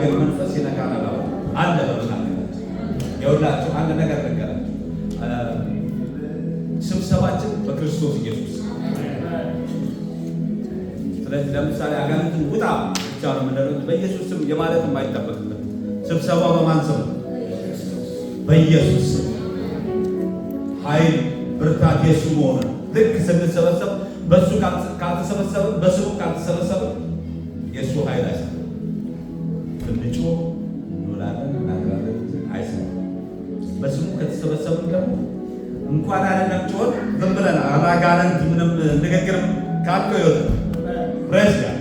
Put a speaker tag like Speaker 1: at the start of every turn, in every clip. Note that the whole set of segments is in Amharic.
Speaker 1: እግዚአብሔር መንፈስ ይነካናል አለ በመካከላችን። የሁላችሁ አንድ ነገር ነገራችሁ። ስብሰባችን በክርስቶስ ኢየሱስ። ስለዚህ ለምሳሌ አጋንንትን ውጣ ብቻ ነው የምንለው በኢየሱስ ስም የማለት የማይጠበቅበት። ስብሰባው በማን ስም? በኢየሱስ ስም። ኃይል ብርታት የሱ መሆኑ ልክ ስንሰበሰብ በሱ ካልተሰበሰብን በስሙ ካልተሰበሰብን የሱ ኃይል አይሰራም። ትንጮ እንውላለን እናገራለን አይሰራም። በስሙ ከተሰበሰብን ደግሞ እንኳን አይደለም ጮህ ዝም ብለን አጋንንት ምንም ንግግር ካልከው ይወጣል። ፕሬዝ ጋድ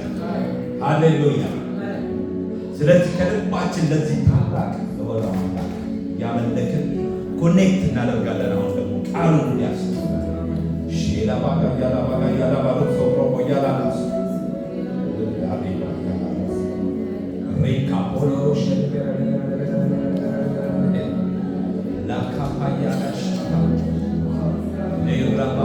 Speaker 1: ሃሌሉያ። ስለዚህ ከልባችን ለዚህ ታላቅ ለሆነ አምላክ ያመለክን ኮኔክት እናደርጋለን። አሁን ደግሞ ቃሉን እንዲያስብ ሼላ ባጋ ያላ ባጋ ያላ ባሎ ሶፕሮፖ ያላ ናስ አቤላ ሪካ ፖሎ ሸልገረ ላካፓያ ሻታ ለይራባ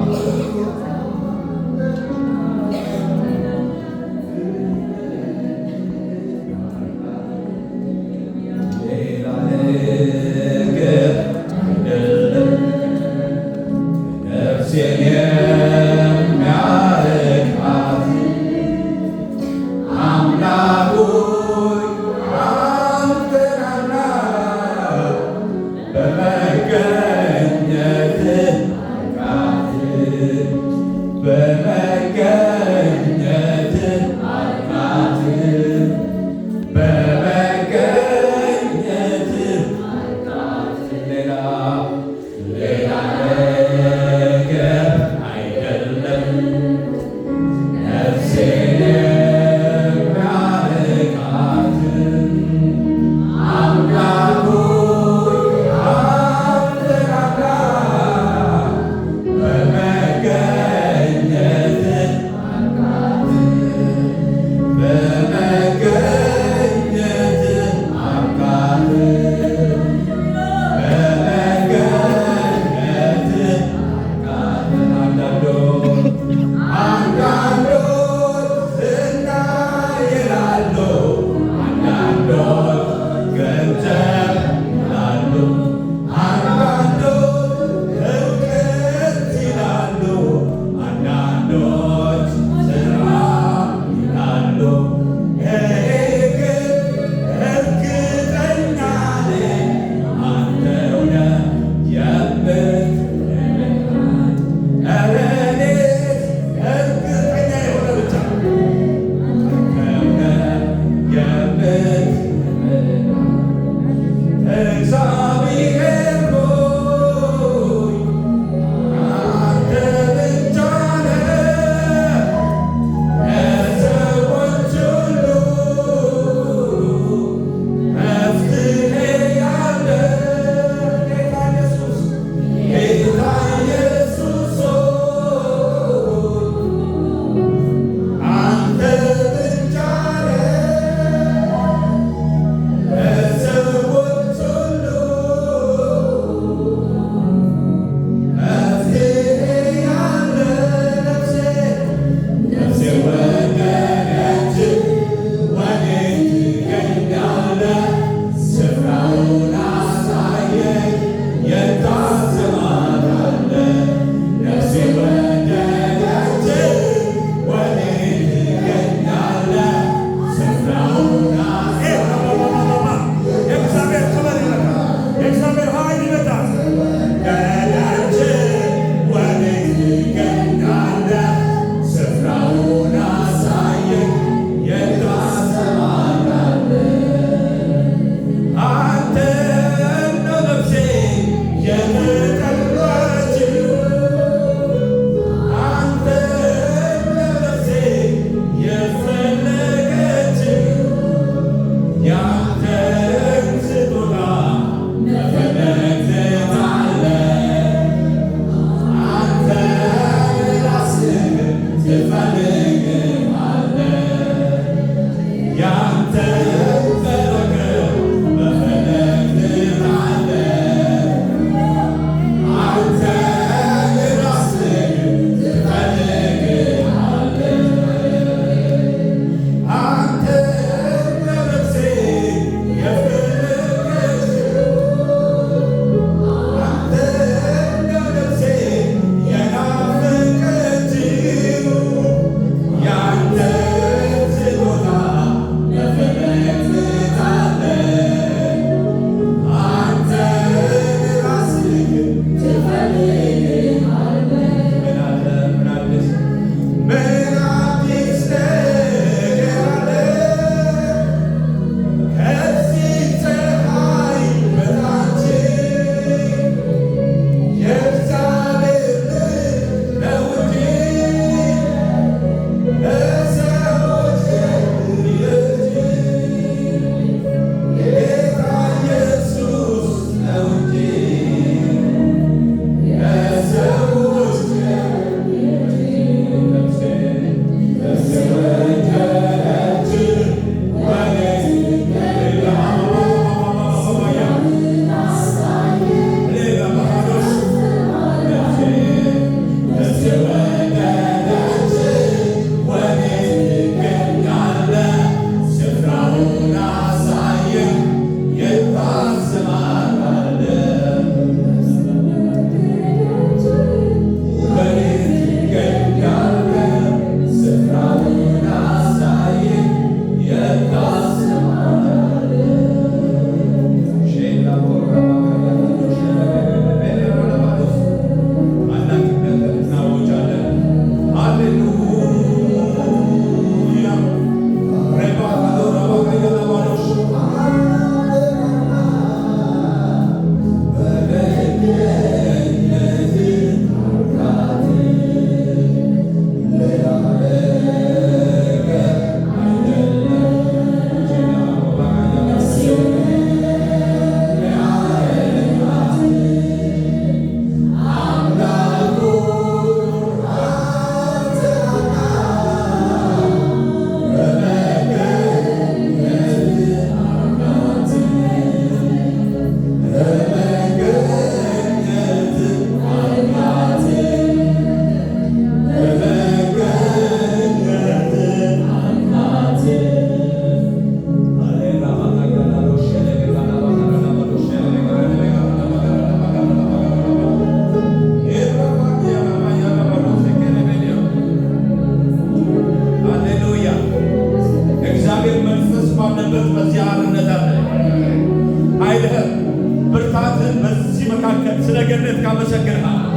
Speaker 1: ስለተገለጥክ አመሰግንሃለሁ።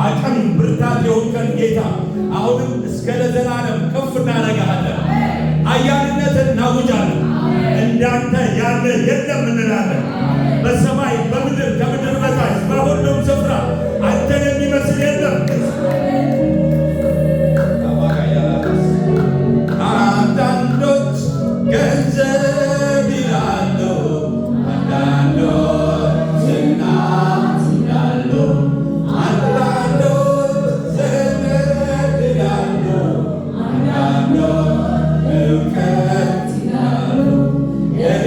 Speaker 1: አቅም ብርታት የሆንከን ጌታ አሁንም እስከ ለዘላለም ከፍ እናደርግሃለን። ኃያልነትን እናውጃለን። እንዳንተ ያለ የለም እንላለን። በሰማይ በምድር ከምድር በታች በሁሉም ስፍራ አንተን የሚመስል የለም። አንዳንዶች ገንዘብ ይላሉ፣ አንዳንዶች ዝና ይላሉ፣ አንዳንዶች ዘመድ ይላሉ፣ አንዳንዶች እውቀት ይላሉ። እኔ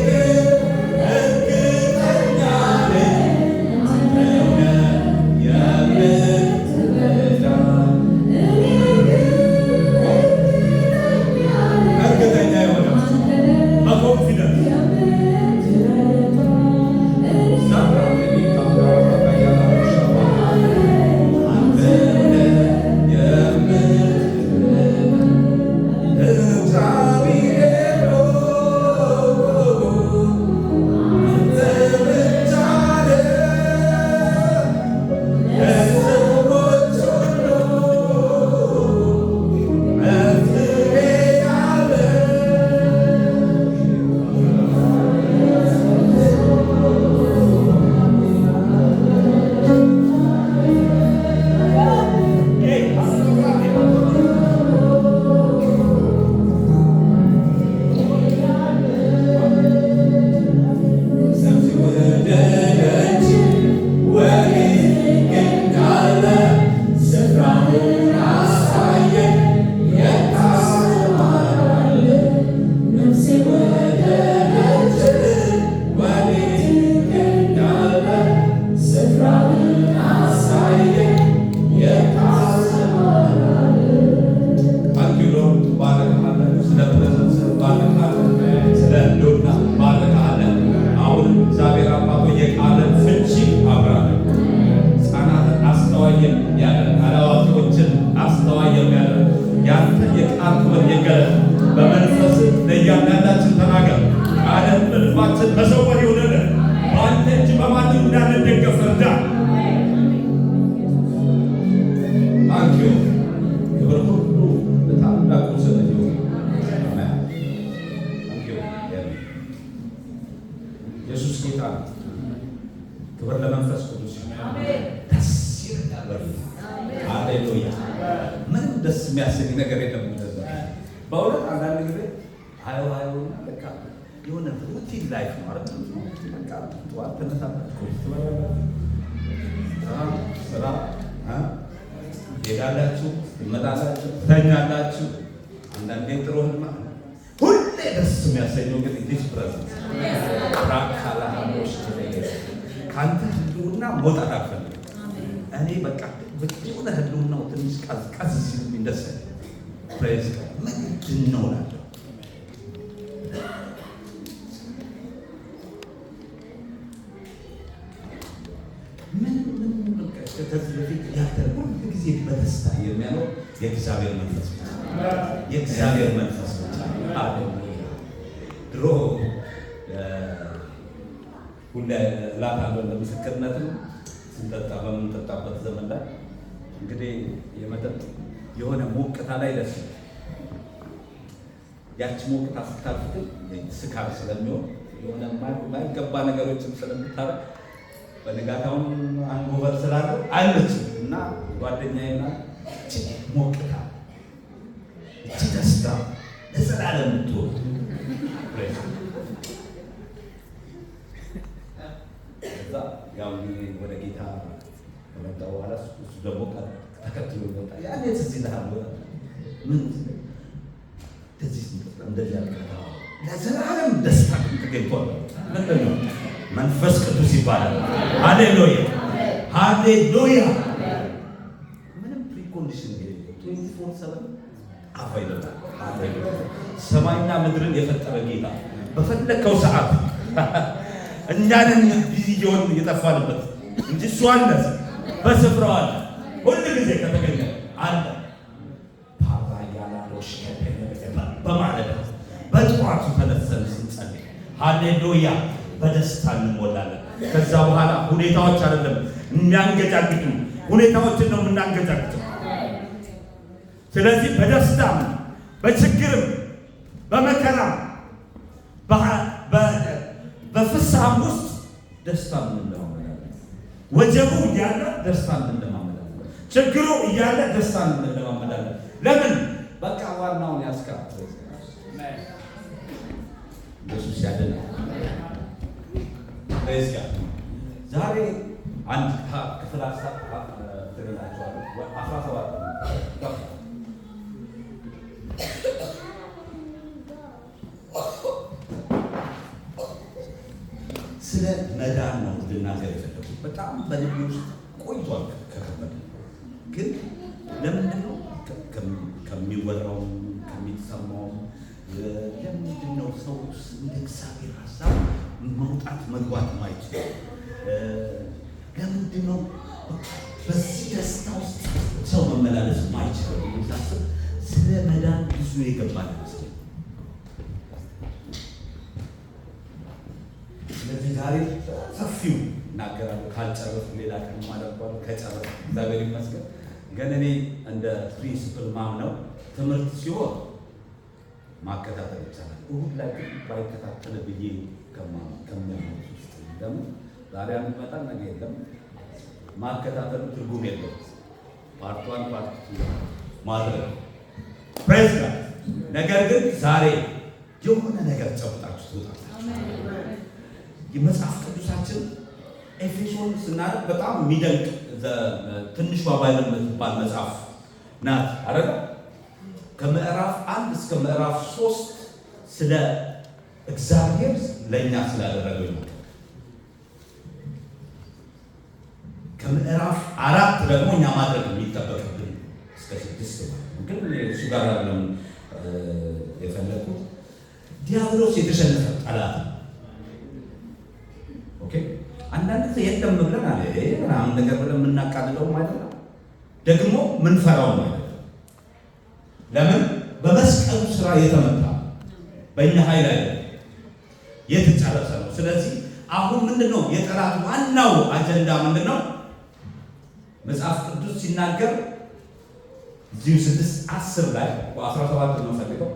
Speaker 1: ግን እርግጠኛ ነኝ አንተ ነህ የምትረዳ። እርግጠኛ የሆነ በኮንፊደንስ መሰወር ይሆነልን። በአንተ እንጂ በማንም እንዳንደገፍ እርዳን። ታንኪዩ ክብር ሁሉ ለታላቁ ስም ይሁን። ኢየሱስ ጌታ ነው። ክብር ለመንፈስ ቅዱስ ይሁን። ደስ ይላል። ሃሌሉያ። ምንም ደስ የሚያሰኝ ነገር የለም። በእውነት አንዳንድ ጊዜ አይዋዩና በቃ የሆነ ሩቲን ላይፍ ነው አይደል? በቃ ጠዋት ተነሳላችሁ፣ ስራ ሄዳላችሁ፣ ትመጣላችሁ፣ ትተኛላችሁ። አንዳንዴ ጥሩ ህልም አለ። ሁሌ ደስ የሚያሰኘው ግን ዲስ ፕሬዘንስ ራካላሞሽ ከአንተ ህልውና መውጣት አልፈልግም። እኔ በቃ የሆነ ህልውናው ትንሽ ቀዝቀዝ ሲል ደስ ፕሬዝ ምንድን ነው እላለሁ። ከዚህ በፊት ያደረጉ ጊዜ በደስታ የሚያኖር የእግዚአብሔር መንፈስ ብቻ የእግዚአብሔር መንፈስ ብቻ። ድሮ ሁሌ እላታለሁ ለምስክርነትም ስንጠጣ በምንጠጣበት ዘመን ላይ እንግዲህ የመጠጥ የሆነ ሞቅታ ላይ ደስ ያች ሞቅታ ስታልፍ ግን ስካር ስለሚሆን የሆነ የማይገባ ነገሮችን ስለምታረግ በንጋታውን አንጎበር ስላለው አይመችም እና ጓደኛዬና እቺ ሞቅታ እቺ ደስታ ለዘላለም የምትወድ እዛ ያው ወደ ጌታ ከመጣሁ በኋላ እሱ ደግሞ ተከትሎ ይወጣ ያኔ ትዝ ይልሃል ምን እንደዚህ ያልከታ ለዘላለም ደስታ ተገኝቷል። ምንድን ነው? መንፈስ ቅዱስ ይባላል። ሃሌሉያ ሃሌሉያ። ምንም ፕሪኮንዲሽን የሌለው 24/7 አቫይለብል። ሃሌሉያ። ሰማይና ምድርን የፈጠረ ጌታ በፈለከው ሰዓት እኛንን ቢዚ እየሆን እየጠፋንበት እንጂ እሱ አለ፣ በስፍራው አለ። ሁል ጊዜ ከተገኘ አለ። ፓራያላዶሽ በማለዳ በጠዋቱ ተነስተን ስንጸልይ ሃሌሉያ በደስታ እንሞላለን። ከዛ በኋላ ሁኔታዎች አይደለም የሚያንገጫግጩ፣ ሁኔታዎችን ነው የምናንገጫግጨው። ስለዚህ በደስታም በችግርም በመከራም በፍስሃም ውስጥ ደስታ እንለማመዳለን። ወጀቡ እያለ ደስታ እንለማመዳለን። ችግሩ እያለ ደስታ እንለማመዳለን። ለምን? በቃ ዋናውን ያስካል ኢየሱስ ያደነ በዚያ ዛሬ አንድ ክፍል ተገናኝቷል። 17 ስለ መዳን ነው ልናገር የፈለኩት። በጣም በልቤ ውስጥ ቆይቷል ከከበደ ግን ለምንድን ነው ከሚወራው ከሚሰማው ለምንድን ነው ሰው እንደ እግዚአብሔር ሀሳብ መውጣት መግባት ማይችል? ለምንድን ነው በዚህ ደስታ ውስጥ ሰው መመላለስ ማይችል? ሳስብ ስለ መዳን ብዙ የገባል ይመስለኛል። ስለዚህ ዛሬ ሰፊው እናገራለሁ። ካልጨረስኩ ሌላ ቀን ማለባሉ ከጨረስኩ እግዚአብሔር ይመስገን። ግን እኔ እንደ ፕሪንሲፕል ማምነው ትምህርት ሲሆን ማከታተል ይቻላል። እሁድ ላይ ግን ባይከታተል ብዬ ከሚያምኑት ውስጥ ደግሞ ዛሬ አንድ መጣን ነገ የለም ማከታተሉ ትርጉም የለው። ፓርቷን ፓርት ማድረግ ፕሬዝ ጋር ነገር ግን ዛሬ የሆነ ነገር ጨብጣችሁ ትወጣላችሁ። የመጽሐፍ ቅዱሳችን ኤፌሶን ስናደርግ በጣም የሚደንቅ ትንሿ ባይብል የምትባል መጽሐፍ ናት አይደል? ከምዕራፍ 1 እስከ ምዕራፍ 3 ስለ እግዚአብሔር ለእኛ ስላደረገው ነው። ከምዕራፍ 4 ደግሞ እኛ ማድረግ የሚጠበቅብን እስከ 6 ግን እሱ ጋር አይደለም የፈለኩት። ዲያብሎስ የተሸነፈ ጠላት ነው። ኦኬ አንዳንድ ጊዜ የለም ብለን አለ ምናምን ነገር ብለን የምናቃልለውም አይደለም ደግሞ ምንፈራውም አይደለም። ለምን? በመስቀሉ ስራ የተመታ በእኛ ኃይል አይደለም የተጨረሰ ነው። ስለዚህ አሁን ምንድነው የጠላት ዋናው አጀንዳ ምንድነው? መጽሐፍ ቅዱስ ሲናገር እዚሁ 6:10 ላይ 17 ነው ፈልገው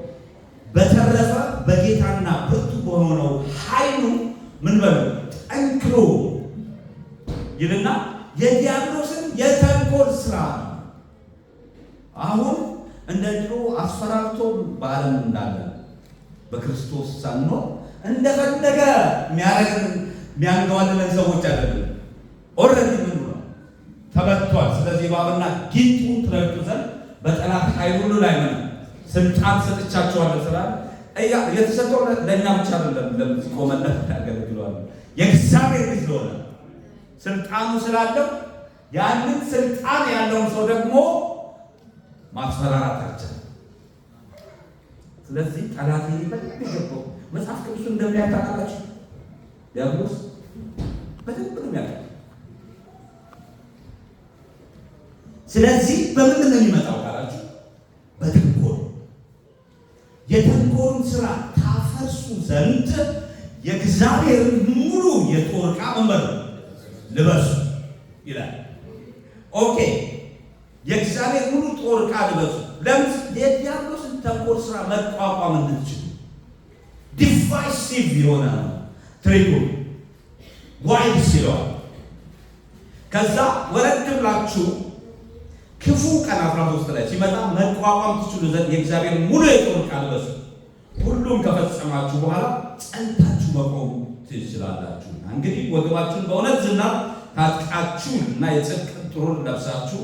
Speaker 1: በተረፈ በጌታና ብርቱ በሆነው ኃይሉ ምን በሉ ጠንክሮ ይልና የዲያብሎስን የተንኮል ስራ አሁን እንደ ድሮ አስፈራርቶ በዓለም እንዳለ በክርስቶስ ሳንኖር እንደፈለገ የሚያረግን የሚያንገዋልለን ሰዎች አይደለም። ኦልሬዲ ምን ነው ተበቷል። ስለዚህ እባብና ጊንጡን ትረግጡ ዘንድ በጠላት ኃይል ሁሉ ላይ ምን ስልጣን ሰጥቻቸዋለሁ ስላለ የተሰጠው ለእኛ ብቻ አይደለም። ለዚህ ቆመለት ያገለግለዋል የእግዚአብሔር ልጅ ስለሆነ ስልጣኑ ስላለው ያንን ስልጣን ያለውን ሰው ደግሞ ማስፈራራት አይቻልም። ስለዚህ ጠላት በደንብ ይገባው መጽሐፍ ቅዱስ እንደሚያታቃላችሁ ዲያብሎስ በደንብ ነው የሚያውቀው። ስለዚህ በምንድን ነው የሚመጣው ካላችሁ በተንኮል የተንኮሉን ስራ ታፈርሱ ዘንድ የእግዚአብሔርን ሙሉ የጦር ዕቃ መንበር ልበሱ ይላል። ኦኬ የእግዚአብሔር ሙሉ ጦር ዕቃ ልበሱ። ለምን? የዲያብሎስን ተንኮል ስራ መቋቋም እንድትችሉ ዲቫይሲቭ የሆነ ትሪኩ ዋይድ ሲለዋል። ከዛ ወረድ ብላችሁ ክፉ ቀን 13 ላይ ሲመጣ መቋቋም ትችሉ ዘንድ የእግዚአብሔር ሙሉ የጦር ዕቃ ልበሱ። ሁሉም ከፈጸማችሁ በኋላ ጸንታችሁ መቆም ትችላላችሁ። እንግዲህ ወገባችሁን በእውነት ዝናብ ታጥቃችሁ እና የጽድቅ ጥሩር ለብሳችሁ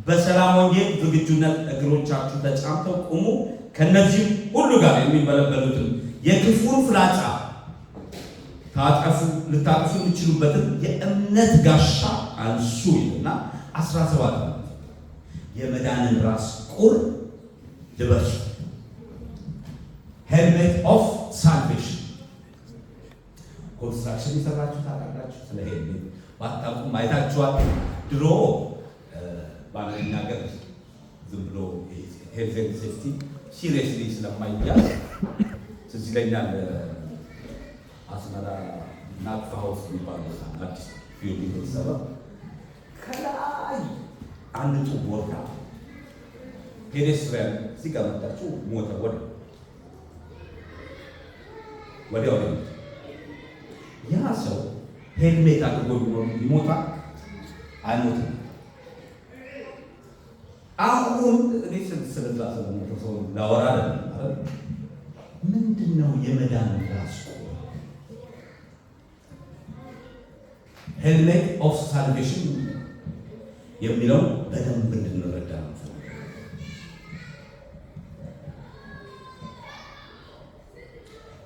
Speaker 1: በሰላም ወንጌል ዝግጁነት እግሮቻችሁ ተጫምተው ቁሙ። ከነዚህ ሁሉ ጋር የሚበለበሉትን የክፉን ፍላጻ ልታጠፉ የምትችሉበትን የእምነት ጋሻ አንሱ ይልና 17 የመዳንን ራስ ቁር ልበሱ። ሄልሜት ኦፍ ሳልቬሽን። ኮንስትራክሽን የሰራችሁ ታውቃላችሁ። ስለ ሄልሜት ባታውቁም አይታችኋል። ድሮ በአንደኛ ሀገር ዝም ብሎ ሄልዝ ኤንድ ሴፍቲ ሲሪየስሊ ስለማይያዝ ትዝ ይለኛል አስመራ እና የሚባል አዲስ ፊልም የተሰራ ከላይ አንድ ጡብ ወርዳ ፔዴስትሪያን ሲቀመጣችሁ ሞተ ወዲያው ያ ሰው ሄልሜት አድርጎ ይሞታል አይሞትም። አሁን እኔ ስለዛ ሰው ላወራ አይደለም። ምንድነው የመዳን ራሱ ሄልሜት ኦፍ ሳልቬሽን የሚለው በደንብ እንድንረዳ ነው።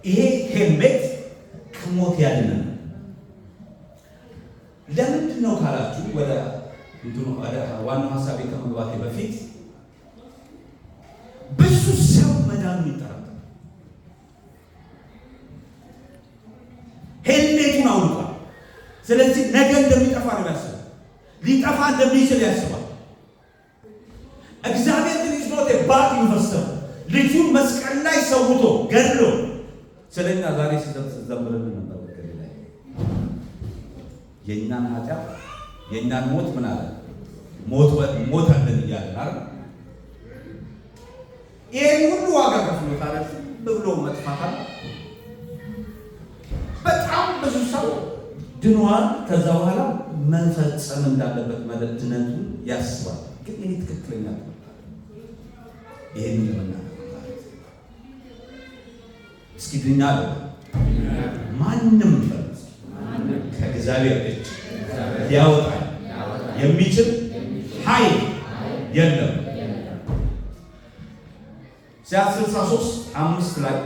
Speaker 1: ይሄ ሄልሜት ከሞት ያድነናል። ለምንድን ነው ካላችሁ ወደ ዋናው ሀሳቤ ከመግባቴ በፊት ብዙ ሰው መዳኑ ይጠራጠራል። ሄልሜቱን አውልቋል። ስለዚህ ነገ እንደሚጠፋ ነው ያስባል። ሊጠፋ እንደሚችል ያስባል። እግዚአብሔር ግን ይዝኖት ባክ ይፈሰው ልጁን መስቀል ላይ ሰውቶ ገድሎ ስለኛ ዛሬ ሲዘምርልን ነበር። ላይ የእኛን ኃጢአት የእኛን ሞት ምን አለ ሞት አለን እያለን አይደል? ይሄን ሁሉ ዋጋ ከፍሎታል ብሎ መጥፋት በጣም ብዙ ሰው ድኗል። ከዛ በኋላ መፈጸም እንዳለበት መለድነቱን ያስባል። ግን ይሄ ትክክለኛ ነው። ይሄን ለምናምን እስኪ ድኛለሁ ማንም ከእግዚአብሔር እጅ ሊያወጣኝ የሚችል ኃይል የለም። ኢሳይያስ 63:5 ላይ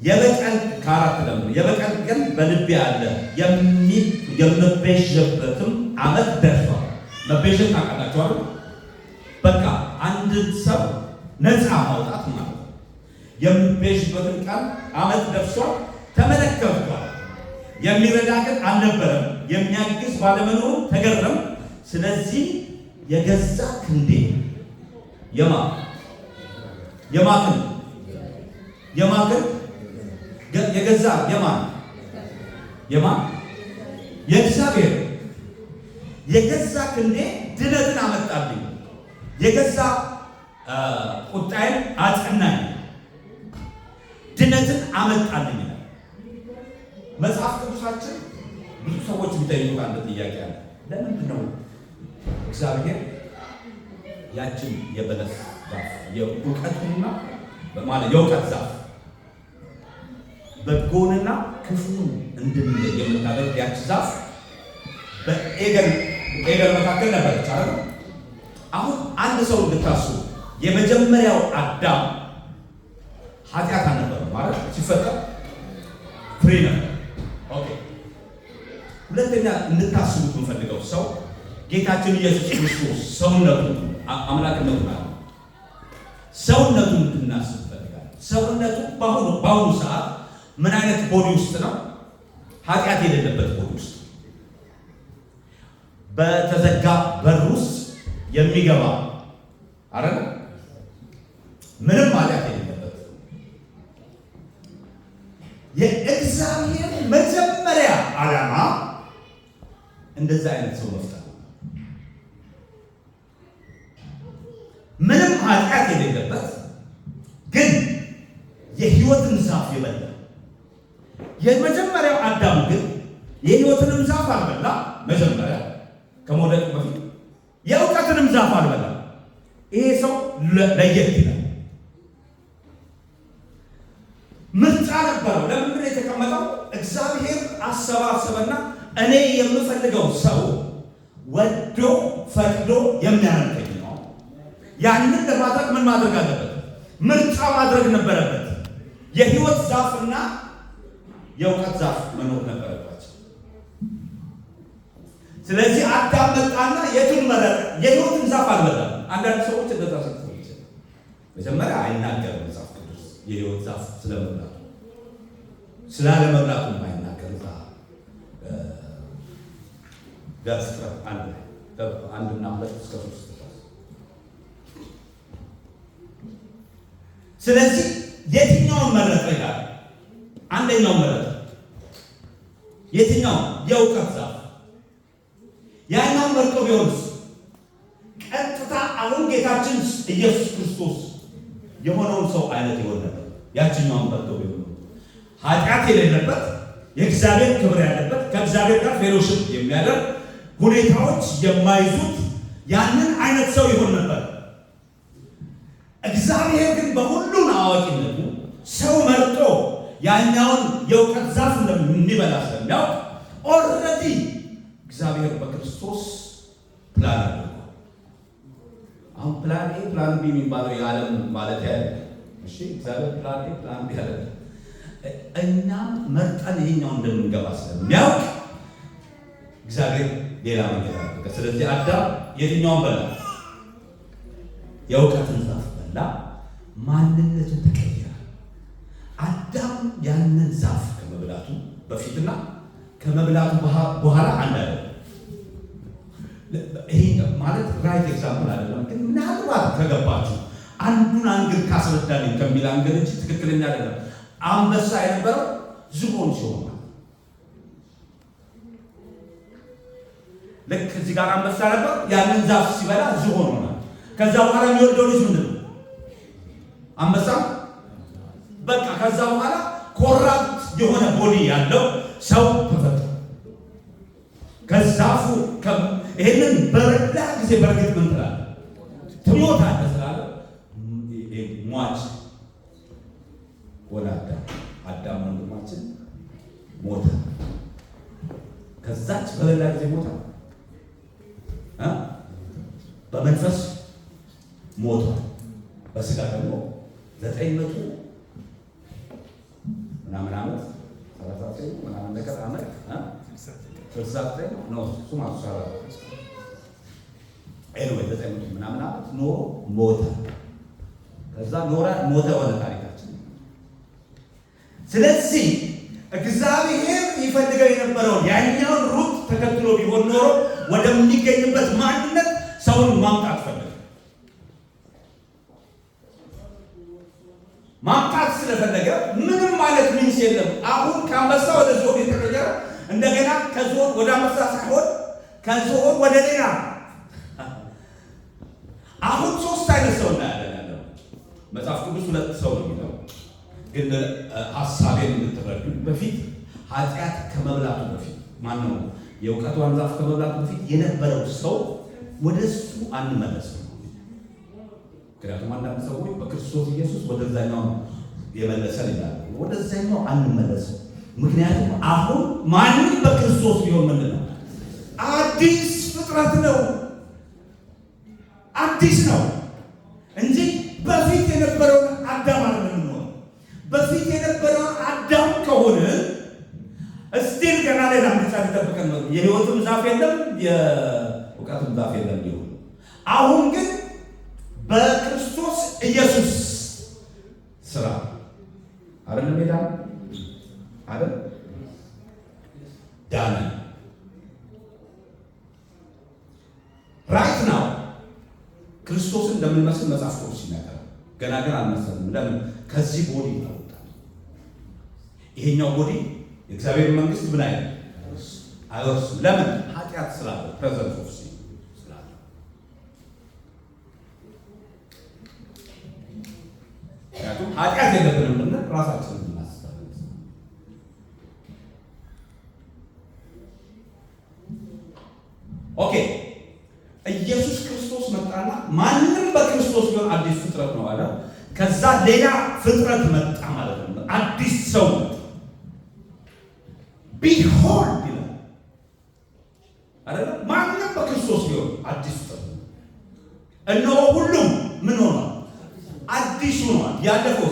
Speaker 1: የበቀል ከአራት ለምን የበቀል ቀን በልቤ አለ የምቤዥበትም ዓመት ደርሷል። መቤዥት ታውቃላችሁ። በቃ አንድ ሰው ነፃ ማውጣት ማለት ነው። የምቤዥበትን ቃል ዓመት ደርሷል። ተመለከቷል። የሚረዳ ግን አልነበረም፣ የሚያግዝ ባለመኖሩ ተገረም። ስለዚህ የገዛ ክንዴ የገዛ የእግዚአብሔር የገዛ ክንዴ ድነትን አመጣልኝ፣ የገዛ ቁጣዬን አጸናኝ፣ ድነትን አመጣልኝ። መጽሐፍ ቅዱሳችን ብዙ ሰዎች የሚጠይቁት አንድ ጥያቄ አለ። ለምንድን ነው እግዚአብሔር ያችን የበለስ ዛፍ የእውቀቱና በማለት የእውቀት ዛፍ በጎንና ክፉን እንድንለይ የምታደርግ ያች ዛፍ በኤደን መካከል ነበረች አይደል? አሁን አንድ ሰው እንድታስቡ የመጀመሪያው አዳም ኃጢአት አልነበረም ማለት ሲፈጠር ፍሪ ነበር። ኦኬ። ሁለተኛ እንድታስቡት የምፈልገው ሰው ጌታችን ኢየሱስ ክርስቶስ ሰውነቱን አምላክነቱን አለ ሰውነቱን እንድናስብ ፈልጋለሁ። ሰውነቱ በአሁኑ ሰዓት ምን አይነት ቦዲ ውስጥ ነው? ኃጢአት የሌለበት ቦዲ ውስጥ በተዘጋ በር ውስጥ የሚገባ አይደል? ምንም ኃጢአት የሌለበት የእግዚአብሔር መጀመሪያ ዓላማ እንደዛ አይነት ሰው መፍጠር፣ ምንም ኃጢአት የሌለበት ግን የሕይወትን ዛፍ የበላ የመጀመሪያው አዳም ግን የሕይወትንም ዛፍ አልበላ። መጀመሪያ ከመውደቁ በፊት የእውቀትንም ዛፍ አልበላ። ይሄ ሰው ለየት ይላል። ምርጫ ነበረው። ለምንድን የተቀመጠው? እግዚአብሔር አሰባሰበና እኔ የምፈልገው ሰው ወዶ ፈቅዶ የሚያመልከኝ ነው። ያንን ለማድረግ ምን ማድረግ አለበት? ምርጫ ማድረግ ነበረበት። የሕይወት ዛፍና የእውቀት ዛፍ መኖር ነበረባቸው። ስለዚህ አዳም መጣና የቱን መረጠ? የሕይወትን ዛፍ አልበላም። አንዳንድ ሰዎች እንደዛ ሰጥተው ይችላል። መጀመሪያ አይናገርም መጽሐፍ ቅዱስ የሕይወት ዛፍ ስለመብላቱ ስላለመብላቱ አይናገር። ዘፍጥረት 1:2-3። ስለዚህ የትኛውን መረጠ ይላል? አንደኛውን መረጠ። የትኛው? የእውቀት ዛፍ። ያኛው መርጦ ቢሆንስ ቀጥታ አሁን ጌታችን ኢየሱስ ክርስቶስ የሆነውን ሰው አይነት ይሆን ነበር። ያችኛውን መርጦ ቢሆን ኃጢአት የሌለበት የእግዚአብሔር ክብር ያለበት ከእግዚአብሔር ጋር ፌሎሺፕ የሚያደርግ ሁኔታዎች የማይዙት ያንን አይነት ሰው ይሆን ነበር። እግዚአብሔር ግን በሁሉን አዋቂነቱ ሰው መርጦ ያኛውን የእውቀት ዛፍ እንደሚበላ ስለሚያውቅ ኦልሬዲ እግዚአብሔር በክርስቶስ ፕላን አድርጓል። አሁን ፕላን ኤ ፕላን ቢ የሚባለው የዓለም ማለት ያለ እሺ፣ እግዚአብሔር ፕላን ኤ ፕላን ቢ ያለ እኛም መርጠን ይሄኛው እንደምንገባ ስለሚያውቅ እግዚአብሔር ሌላ መንገድ አደረገ። ስለዚህ አዳም የትኛውን በላ? የእውቀትን ዛፍ በላ። ማንነቱ ተቀየረ። አዳም ያንን ዛፍ ከመብላቱ በፊትና ከመብላቱ በኋላ አንድ አይደለም። ይሄ ማለት ራይት ኤግዛምፕል አይደለም፣ ግን ምናልባት ከገባችሁ አንዱን አንግል ካስረዳልኝ ከሚል አንግል እንጂ ትክክለኛ አይደለም። አንበሳ የነበረው ዝሆን ሲሆን ልክ እዚህ ጋር አንበሳ ነበር፣ ያንን ዛፍ ሲበላ ዝሆን ሆነ። ከዛ በኋላ የሚወልደው ልጅ ምንድን ነው? አንበሳ። በቃ ከዛ በኋላ ኮራፕት የሆነ ቦዲ ያለው ሰው ተፈጠረ። ከዛፉ ይሄንን በረዳ ጊዜ በርግጥ ምን ትላለህ? ትሞታለህ ስላለው ሟች ወደ አዳም ወንድማችን ሞተ። ከዛች በበላ ጊዜ ሞተ። በመንፈስ ሞተ። በስጋ ደግሞ 900 ምናምን ዓመት 39 ምናምን ነገር ዓመት 69 ነው ሱማ ሱራ ኤኒዌይ 900 ምናምን ዓመት ኖሮ ሞተ። ከዛ ኖረ ሞተ ወደ ታሪካችን። ስለዚህ እግዚአብሔር ይፈልገው የነበረውን ያኛውን ሩት ተከትሎ ቢሆን ኖሮ ወደሚገኝበት ማንነት ሰውን ማምጣት ፈለገ። ማምጣት ስለፈለገ ምንም ማለት ምንስ የለም። አሁን ከአንበሳ ወደ ዝሆን የተቀየረ እንደገና ከዝሆን ወደ አንበሳ ሳይሆን ከዝሆን ወደ ሌላ አሁን ሶስት አይነት ሰው እናያለን ያለው መጽሐፍ ቅዱስ። ሁለት ሰው ነው የሚለው ግን ሐሳቤን እንድትረዱ በፊት ኃጢአት ከመብላቱ በፊት ማነው የእውቀቷን ዛፍ ከመብላቱ በፊት የነበረው ሰው ወደሱ አንመለስም። ምክንያቱም አንዳንድ ሰዎች በክርስቶስ ኢየሱስ ወደዛኛው የመለሰን ይላሉ። ወደዛኛው አንመለስም። ምክንያቱም አሁን ማንም በክርስቶስ ቢሆን ምንድን ነው? አዲስ ፍጥረት ነው። አዲስ ነው እንጂ በፊት የነበረውን አዳም አይደለም ነው። በፊት የነበረውን አዳም ከሆነ እስቲል ገና ሌላ ምርጫ ሊጠብቀን ነው። የሕይወትም ዛፍ የለም፣ የእውቀትም ዛፍ የለም ቢሆን አሁን ግን በክርስቶስ ኢየሱስ ስራ አይደለም ሄዳን አይደል ዳነ። ራይት ናው ክርስቶስን እንደምንመስል መጽሐፍ ቅዱስ ይናገራል። ገና ግን አልመሰልም። ለምን? ከዚህ ቦዲ ነው። ይሄኛው ቦዲ የእግዚአብሔር መንግስት ምን አይነት አይወርስም። ለምን? ኃጢአት ስላለ ፕሬዘንስ ኦፍ ሲን ስላለ። ምክንያቱም ኃጢአት የለብንም ብንል ራሳችንን እናስታለን። ኦኬ ኢየሱስ ክርስቶስ መጣና ማንም በክርስቶስ ቢሆን አዲስ ፍጥረት ነው አለ። ከዛ ሌላ ፍጥረት መጣ ማለት ነው። አዲስ ሰው ቢሆን ይላል አይደል? ማንም በክርስቶስ ቢሆን አዲስ ፍጥረት ነው። እነሆ ሁሉም ምን ሆኗል? አዲስ ሆኗል። ያለፈው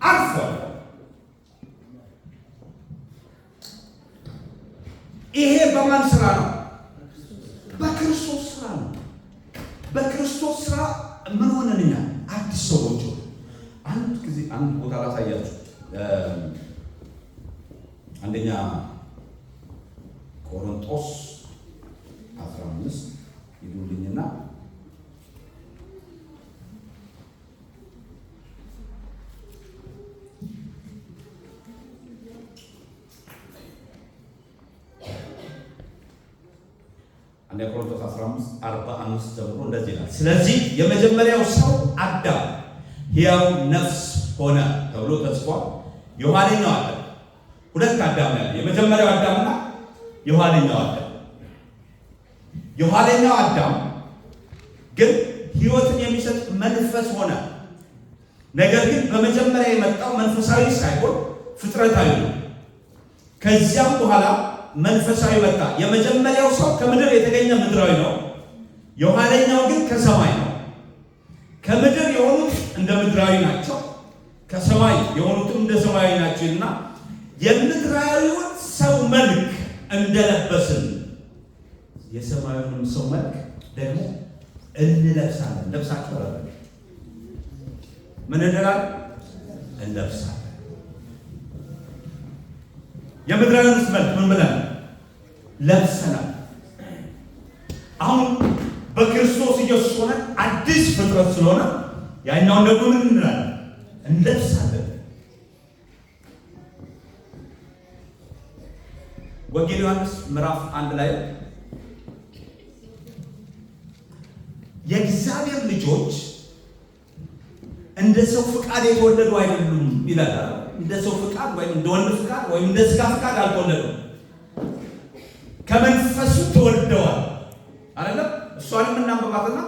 Speaker 1: አልፏል። ይሄ በማን ስራ ነው? በክርስቶስ ስራ ነው። በክርስቶስ ስራ ምን ሆነንኛ? አዲስ ሰዎች ሆነ። አንድ ጊዜ አንድ ቦታ ላሳያችሁ። አንደኛ ቆሮንቶስ 15 ይሉልኝና አንደኛ ቆሮንቶስ 15:45 ጀምሮ እንደዚህ ይላል። ስለዚህ የመጀመሪያው ሰው አዳም ሕያው ነፍስ ሆነ ተብሎ ተጽፏል። የኋለኛው አዳም ሁለት አዳም ነው። የመጀመሪያው አዳምና የኋለኛው አዳም። የኋለኛው አዳም ግን ሕይወትን የሚሰጥ መንፈስ ሆነ። ነገር ግን በመጀመሪያ የመጣው መንፈሳዊ ሳይሆን ፍጥረታዊ ነው። ከዚያም በኋላ መንፈሳዊ መጣ። የመጀመሪያው ሰው ከምድር የተገኘ ምድራዊ ነው። የኋለኛው ግን ከሰማይ ነው። ከምድር የሆኑት እንደ ምድራዊ ናቸው፣ ከሰማይ የሆኑትም እንደ ሰማያዊ ናቸው እና የምድራዊውን ሰው መልክ እንደለበስን የሰማያዊውን ሰው መልክ ደግሞ እንለብሳለን። ለብሳችሁ አለ ምን እንላለን? እንለብሳለን። የምድራዊውን መልክ ምን ብለን ለብሰናል። አሁን በክርስቶስ ኢየሱስ ሆነ አዲስ ፍጥረት ስለሆነ ያኛውን ደግሞ ምን እንላለን? እንለብሳለን። ወንጌል ዮሐንስ ምዕራፍ 1 ላይ የእግዚአብሔር ልጆች እንደ ሰው ፍቃድ የተወለዱ አይደሉም ይላል። እንደ ሰው ፍቃድ ወይም እንደ ወንድ ፍቃድ ወይም እንደ ስጋ ፍቃድ አልተወለዱም፣ ከመንፈሱ ተወልደዋል አይደለም። እሷንም እናንበባትና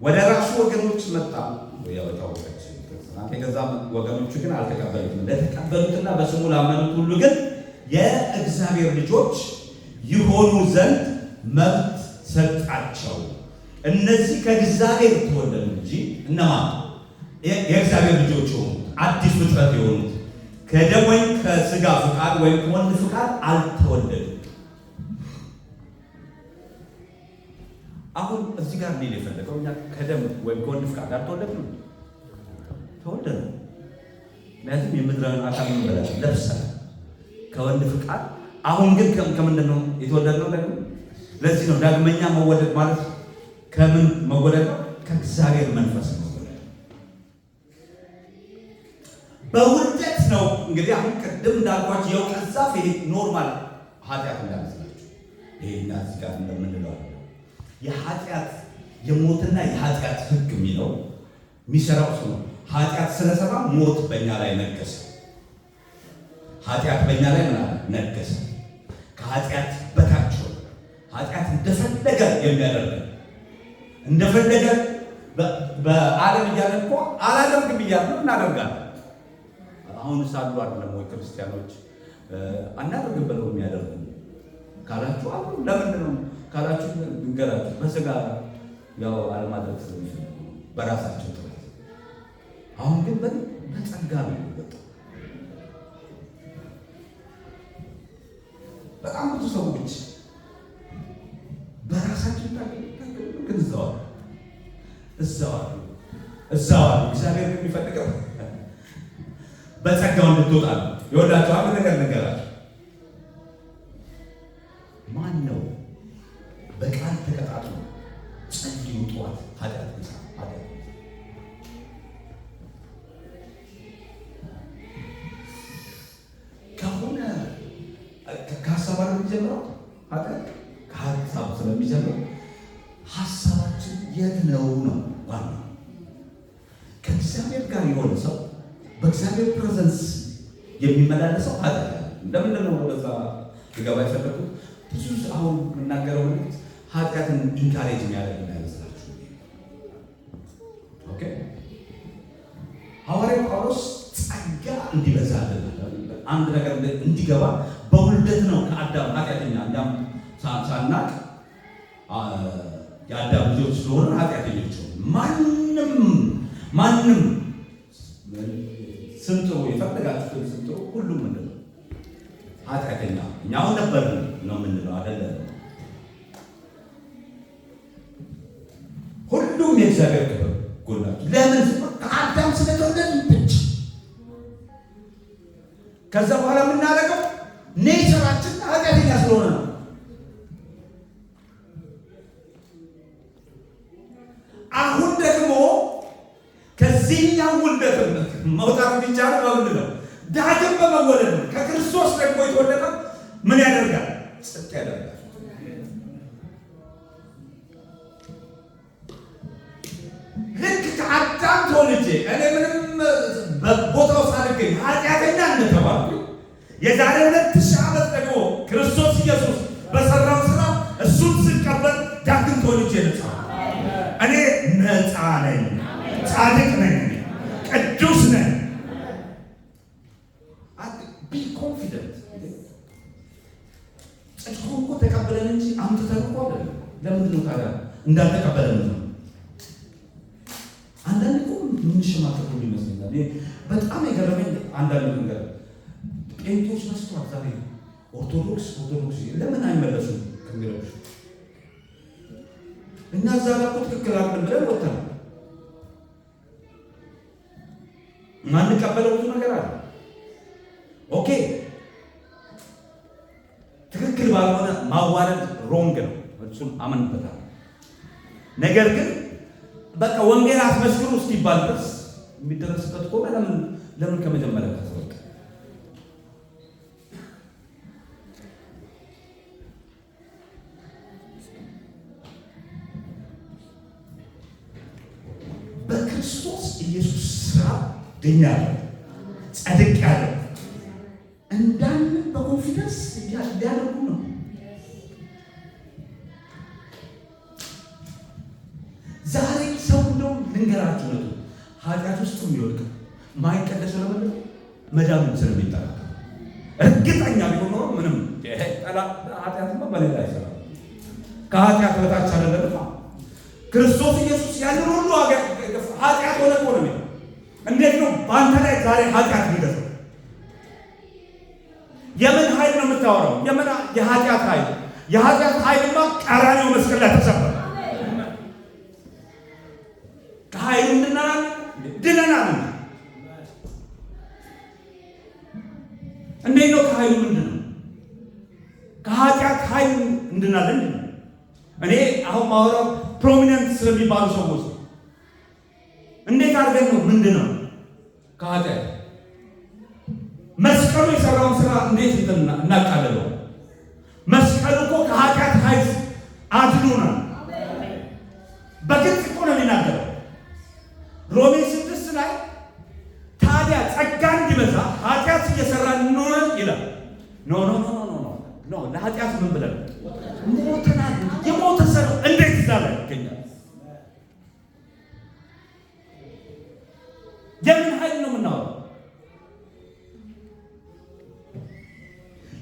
Speaker 1: ወደ ራሱ ወገኖች መጣ። የገዛ ወገኖቹ ግን አልተቀበሉትም። ለተቀበሉትና በስሙ ላመኑት ሁሉ ግን የእግዚአብሔር ልጆች ይሆኑ ዘንድ መብት ሰጣቸው። እነዚህ ከእግዚአብሔር ተወለዱ እንጂ እነማን? የእግዚአብሔር ልጆች የሆኑት አዲስ ፍጥረት የሆኑት ከደም ወይም ከስጋ ፍቃድ ወይም ከወንድ ፍቃድ አልተወለዱም። አሁን እዚህ ጋር ሊል የፈለገው እኛ ከደም ወይም ከወንድ ፍቃድ አልተወለድንም፣ ተወልደን። ምክንያቱም የምድራዊን አካል ምን ብለን ለብሰናል ከወንድ ፍቃድ። አሁን ግን ከምንድን ነው የተወለድነው? ደግሞ ለዚህ ነው ዳግመኛ መወለድ ማለት ከምን መወለድ ነው? ከእግዚአብሔር መንፈስ መወለድ በውልደት ነው። እንግዲህ አሁን ቅድም እንዳልኳቸው የእውቀት ዛፍ ይሄ ኖርማል ኃጢአት እንዳይመስላችሁ። ይሄ እና እዚህ ጋር እንደምንለው የኃጢአት የሞትና የኃጢአት ሕግ የሚለው የሚሰራው እሱ ነው። ኃጢአት ስለሰራ ሞት በእኛ ላይ ነገሰ። ኃጢአት በእኛ ላይ ምን ነገሰ? ከኃጢአት በታች ኃጢአት እንደፈለገ የሚያደርግ እንደፈለገ በዓለም እያለ እኮ አላደርግም እያለ እናደርጋለን። አሁን ሳሉ አይደለም ወይ ክርስቲያኖች አናደርግም ብለው የሚያደርጉ ካላችሁ አሉ። ለምንድን ነው ካላችሁ እንገራችሁ። በስጋ ያው አለማድረግ ስለሚፈልጉ በራሳቸው ጥረት። አሁን ግን በጸጋ ነው የሚወጣው። በጣም ብዙ ሰዎች በራሳቸው ግን እዛው እግዚአብሔር የሚፈልገው በጸጋው እንድትወጣ ነው። ይወዳቸው አንድ ነገር ነገራቸው። ማን ነው በቃል ተቀጣጥሎ ጸልዩ ጠዋት ኃጢአት ከሆነ ከሀሳብ የሚጀምረው ኃጢአት ከሀሳብ ስለሚጀምረው ሀሳባችን የት ነው ዋናው። ከእግዚአብሔር ጋር የሆነ ሰው በእግዚአብሔር ፕሬዘንስ የሚመላለሰው ኃጢአት እንደምንድን ነው ወደዛ ሊገባ የፈለኩት? ብዙ አሁን የምናገረው መልዕክት ኃጢአትን ኢንካሬጅ የሚያደርግ እንዳይመስላችሁ። ኦኬ ሐዋርያው ጳውሎስ ጸጋ እንዲበዛልን አንድ ነገር እንዲገባ በውልደት ነው ከአዳም ኃጢአተኛ እንዳም ሳናቅ የአዳም ልጆች ስለሆነ ኃጢአተኞች ማንም ስንጥሩ የፈለጋችሁትን ስንጥሩ ሁሉም ምንድን ነው ኃጢአተኛ። እኛው ነበር ነው የምንለው አይደለም። ሁሉም የእግዚአብሔር ክብር ጎላችሁ። ለምን? ከአዳም ስለተወለድን ብቻ። ከዛ በኋላ የምናደርገው ኔቸራችን ኃጢአተኛ ስለሆነ ነው። አሁን ደግሞ ከዚህኛው ውልደትነት መውጣት የሚቻለው በምንድን ነው? ዳግም በመወለድ ነው። ከክርስቶስ ደግሞ የተወለደ ምን ያደርጋል? ጽድቅ ያደርጋል። ልክ ከአዳም ተወልጄ እኔ ምንም በቦታው ሳልገኝ ኃጢአተኛ እንደተባልኩ የዛሬ 2000 ዓመት ደግሞ ክርስቶስ ኢየሱስ በሰራው ስራ እሱን ስቀበል ዳግም ተወልጄ ነፃ እኔ ነፃ ነኝ፣ ጻድቅ ነኝ፣ ቅዱስ ነኝ። ቢ ኮንፊደንት። ጽድቁን እኮ ተቀበለን እንጂ አምጥተን እኮ አይደለም። ለምንድን ነው ታዲያ እንዳልተቀበለን ነው? አንዳንድ እኮ የምንሸማቀቅ ይመስለኛል። በጣም የገረመኝ አንዳንድ ነገር ጴንጤዎች መስቷል። ዛሬ ኦርቶዶክስ ለምን አይመለሱም ከሚለው እኛ እዛ ጋር እኮ ትክክል አይደለም ብለን ወጥተናል። ማንቀበለው ብዙ ነገር አለ። ኦኬ ትክክል ባልሆነ ማዋረድ ሮንግ ነው፣ እሱን አመንበታል። ነገር ግን በቃ ወንጌል አስመስክሩ እስኪባል ድረስ የሚደረስበት ከሆነ ለምን ከመጀመሪያ ተሰበከ? በክርስቶስ ኢየሱስ ስራ ድኛለሁ፣ ጸድቄአለሁ እንዳንል በኮንፊደንስ ሊያደርጉ ነው። ዛሬ ሰው እንደው ልንገራችሁ ነው ኃጢአት ውስጥ የሚወድቅ ማይቀደስ ለምን መዳምን ስለሚጠራጠር እርግጠኛ ቢሆን ኖሮ ምንም ኃጢአትማ በሌላ አይሰራም። ከኃጢአት በታች አይደለም። ክርስቶስ ኢየሱስ ያንን ሁሉ ኃጢአት ሆነ እኮ ነው። እንዴት ነው በአንተ ላይ ዛሬ ኃጢአት የሚደርሰው? የምን ኃይል ነው የምታወራው? የኃጢአት ኃይል። የኃጢአት ኃይልማ ቀራንዮ መስቀል ላይ ተሰበረ። ከኃይሉ ድነናል። እንዴት ነው ከኃይሉ ምንድን ነው? ከኃጢአት ኃይል እንድናለን። እኔ አሁን ማወራው ፕሮሚነንት ስለሚባሉ ሰዎች እንዴት አድርገን ነው ምንድን ነው ከኃጢአት መስቀሉ የሰራውን ስራ እንዴት እናቃለለው? መስቀሉ እኮ ከኃጢአት ኃይል አድኖናል። በግልጽ እኮ ነው የሚናገረው ሮሜ 6 ላይ ታዲያ ጸጋ እንዲበዛ ኃጢአት እየሰራን ኖረ ይላል። ኖ ለኃጢአት ምን ብለን ሞተናል። የሞተ ሰው እንዴት ይዛል ይገኛል? የምን ኃይል ነው የምናወራው?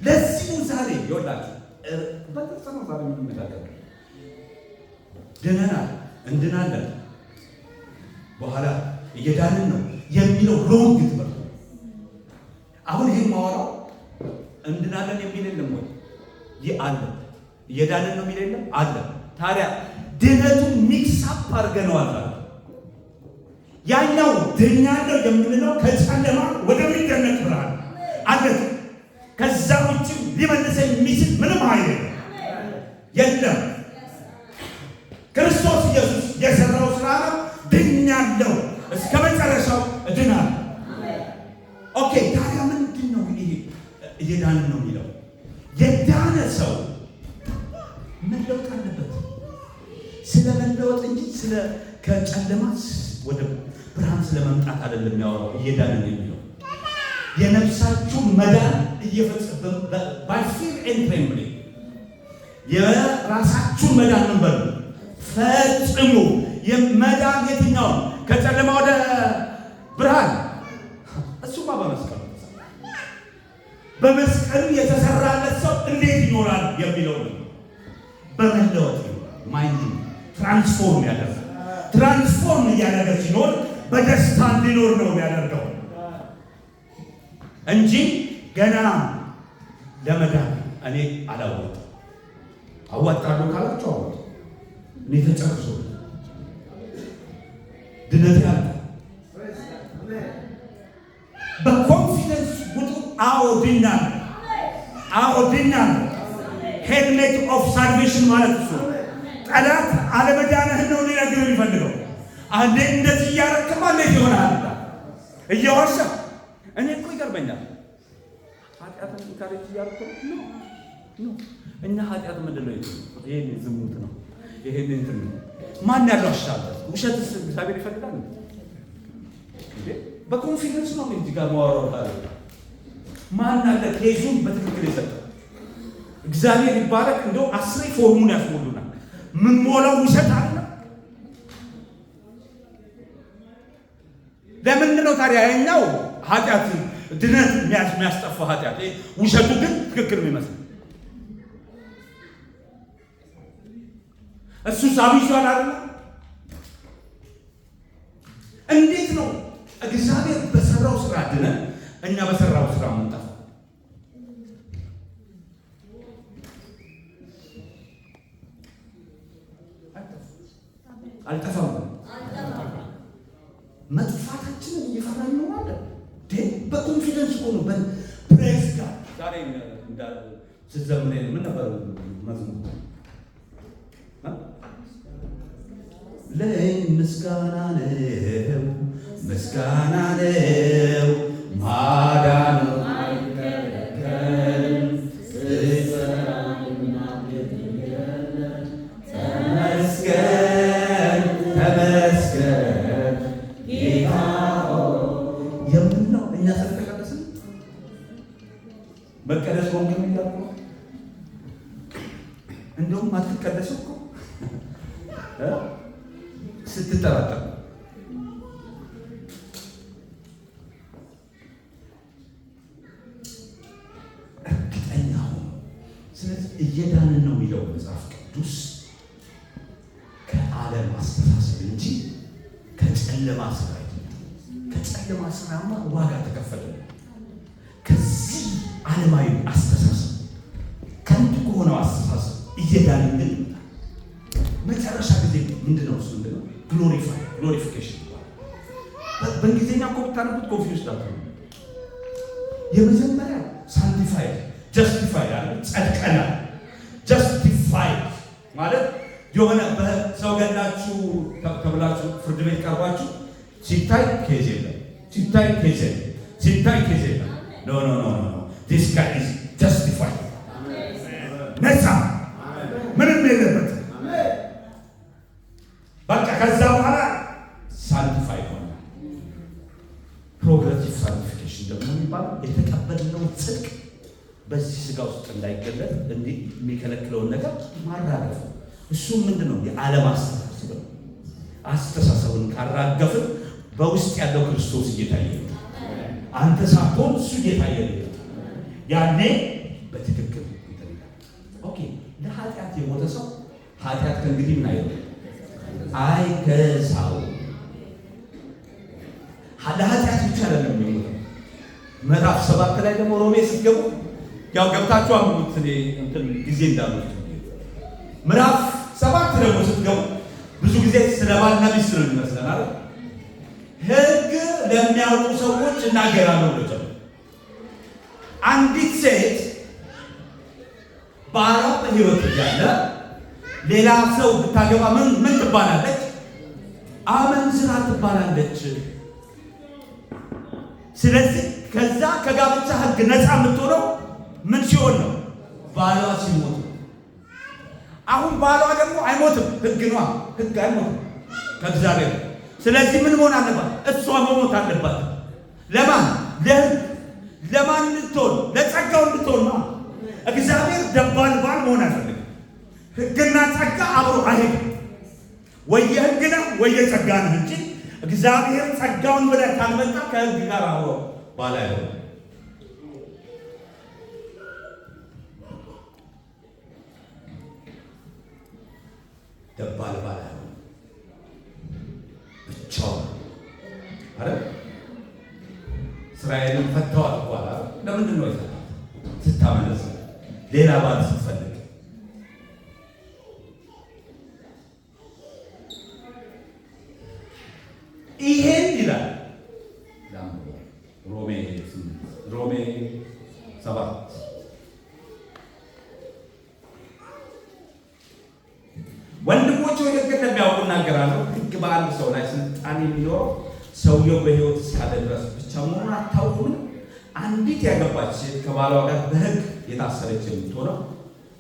Speaker 1: ለዚህ ዛሬ ይወላችሁ በተሰማ ዛሬ የምንነጋገር ድነናል፣ እንድናለን፣ በኋላ እየዳንን ነው የሚለው ሮንግ ትምህርት። አሁን ይህን ማወራው እንድናለን የሚል የለም ወይ? ይህ አለ። እየዳንን ነው የሚል የለም አለ። ታዲያ ድነቱን ሚክስ አፕ አድርገነዋል። ያኛው ድኛለሁ የምንለው ከጨለማ ወደሚደነቅ ብርሃን አለ። ከዛ ውጭ ሊመልሰኝ የሚችል ምንም ኃይል የለም። ክርስቶስ ኢየሱስ የሰራው ስራ ነው። ድኛለሁ፣ እስከ መጨረሻው እድናለሁ። ኦኬ ታዲያ ምንድን ነው ይሄ እየዳን ነው የሚለው? የዳነ ሰው መለወጥ አለበት። ስለ መለወጥ እንጂ ስለ ከጨለማ ወደ ብርሃን ስለመምጣት አይደለም የሚያወራው። እየዳንን የሚለው የነፍሳችሁ መዳን እየፈጸመ ባይፊል ኤንትሬምብሊ የራሳችሁን መዳን ምን በሉ ፈጽሙ። የመዳን የትኛው ከጨለማ ወደ ብርሃን? እሱማ በመስቀሉ የተሰራለት ሰው እንዴት ይኖራል የሚለው ነው። በመለወጥ ማይንድ ትራንስፎርም ያደርጋል። ትራንስፎርም እያደረገ ሲኖር በደስታ እንዲኖር ነው የሚያደርገው እንጂ ገና ለመዳን እኔ አላወጣም። አዋጣለሁ ካላችሁ አዋጣ። እኔ ተጨርሶ ድነት ያለ በኮንፊደንስ ውጡ። አዎ ድኛለሁ። ማለት እሱ ጠላት አለመዳንህን ነው ሊነግርህ የሚፈልገው። አንዴ እንደዚህ እያረክማ እንዴት ይሆናል እየዋሸ እኔ እኮ ይገርመኛል። ኃጢአትን ኢንካሬጅ እያደረኩ ነው። እኛ ኃጢአት ምንድን ነው? ይሄን ዝሙት ነው። ይሄን እንትን ነው። ማን ያሏሻል? ውሸትስ እግዚአብሔር ይፈልጋል እንዴ? በኮንፊደንስ ነው እንጂ ጋር ማወራው ታዲያ ማን አለ ኬዙን በትክክል የሰጠ እግዚአብሔር ይባረክ። እንደው 10 ፎርሙን ያስሞሉናል። ምን ሞላው ውሸት አለ። ለምንድን ነው ታዲያ ያኛው ኃጢአት ድነት የሚያስጠፋ ኃጢአት፣ ውሸቱ ግን ትክክል የሚመስል እሱ ሳቢሷል አይደል? እንዴት ነው እግዚአብሔር በሰራው ስራ ድነን እኛ በሰራው ስራ ምንጠፋ? አልጠፋም። መጥፋታችንን እየፈራን ነው ማለት በኮንፊደንስ ሆኖ በፕሬስ ጋር ዛሬ እንዳለ ስትዘምር ምን ነበር መዝሙር ለምስጋና ነው ምስጋና ነው ማዳኑ አይከለከልም ተመስገን ተመስገን ጌታ የምነው እኛ ስለተቀደስን መቀደስ ወንጌል ይላል። እንደውም አትቀደስ እኮ ስትጠራጠር እርግጠኛ ሆኖ። ስለዚህ እየዳንን ነው የሚለው መጽሐፍ ቅዱስ ከዓለም አስተሳሰብ እንጂ ከጨለማ ስራ አይደለም። ከጨለማ ስራማ ዋጋ ተከፈለ። ከዚህ ዓለማዊ አስተሳሰብ ከንቱ ከሆነው አስተሳሰብ እየዳንን ግን መጨረሻ ጊዜ ምንድነው? እሱ ምንድነው? ግሎሪፊኬሽን። በእንግሊዝኛ እኮ ብታነቡት ኮንፊውዝ ዳትሆኑ። የመጀመሪያ ሳንቲፋይድ ጀስቲፋይድ አለ። ጸድቀናል። ጀስቲፋይድ ማለት የሆነ በሰው ገላችሁ ተብላችሁ ፍርድ ቤት ቀርባችሁ ሲታይ ኬዝ የለም፣ ሲታይ ኬዝ የለም፣ ሲታይ ኬዝ የለም። ኖ ኖ ኖ ኖ ዲስ ጋይ ኢዝ ጀስቲፋይድ። ነፃ ምንም የለበት። በቃ ከዛ በኋላ ሳንቲፋይ ሆነ። ፕሮግሬሲቭ ሳንቲፊኬሽን ደግሞ የሚባለው የተቀበልነው ጽድቅ በዚህ ስጋ ውስጥ እንዳይገለጥ እንዲህ የሚከለክለውን ነገር ማራገፍ። እሱም ምንድነው? የዓለም አስተሳሰብ ነው። አስተሳሰቡን ካራገፍን በውስጥ ያለው ክርስቶስ እየታየ አንተ ሳትሆን እሱ እየታየ ያኔ በትክክል ኦኬ። ለኃጢአት የሞተ ሰው ኃጢአት ከእንግዲህ ምን አይደለም አይከሳው። ለኃጢአት ብቻ አይደለም የሚሞተው። ምዕራፍ 7 ላይ ደግሞ ሮሜ ስትገቡ ያው ገብታችሁ አምኑት እንትን ጊዜ እንዳሉት ምዕራፍ 7 ደግሞ ስትገቡ ብዙ ጊዜ ስለ ባልና ሚስት ነው ይመስለናል። ሕግ ለሚያውቁ ሰዎች እናገራለሁ ብሎ አንዲት ሴት ባሏ በሕይወት እያለ ሌላ ሰው ብታገባ ምን ትባላለች? አመንዝራ ትባላለች። ስለዚህ ከዛ ከጋብቻ ሕግ ነፃ የምትሆነው ምን ሲሆን ነው? ባሏ ሲሞት። አሁን ባሏ ደግሞ አይሞትም። ሕግ ነዋ። ሕግ አይሞትም ከእግዚአብሔር። ስለዚህ ምን መሆን አለባት? እሷ መሞት አለባት። ለማን? ለሕግ። ለማን እንድትሆን? ለጸጋው እንድትሆን ነው። እግዚአብሔር ደባል ባል መሆን አይፈልግም። ሕግና ጸጋ አብሮ አይሄድም። ወይ የሕግ ነው ወይ የጸጋ ነው እንጂ እግዚአብሔር ጸጋውን ብለህ ካልመጣ ከሕግ ጋር አብሮ ባል አይሆንም። ደባል ባል አይሆንም። ብቻውን አይደል? እስራኤልን ፈተዋት በኋላ ለምንድን ነው ይዘናል? ስታመለስ ሌላ ባል ስትፈልግ ይሄን ይላል ሮሜ 7 በአንድ ሰው ላይ ስልጣን የሚኖረው ሰውየው በሕይወት እስካለ ድረስ ብቻ መሆኑን አታውቁም? አንዲት ያገባች ሴት ከባሏ ጋር በሕግ የታሰረች የምትሆነው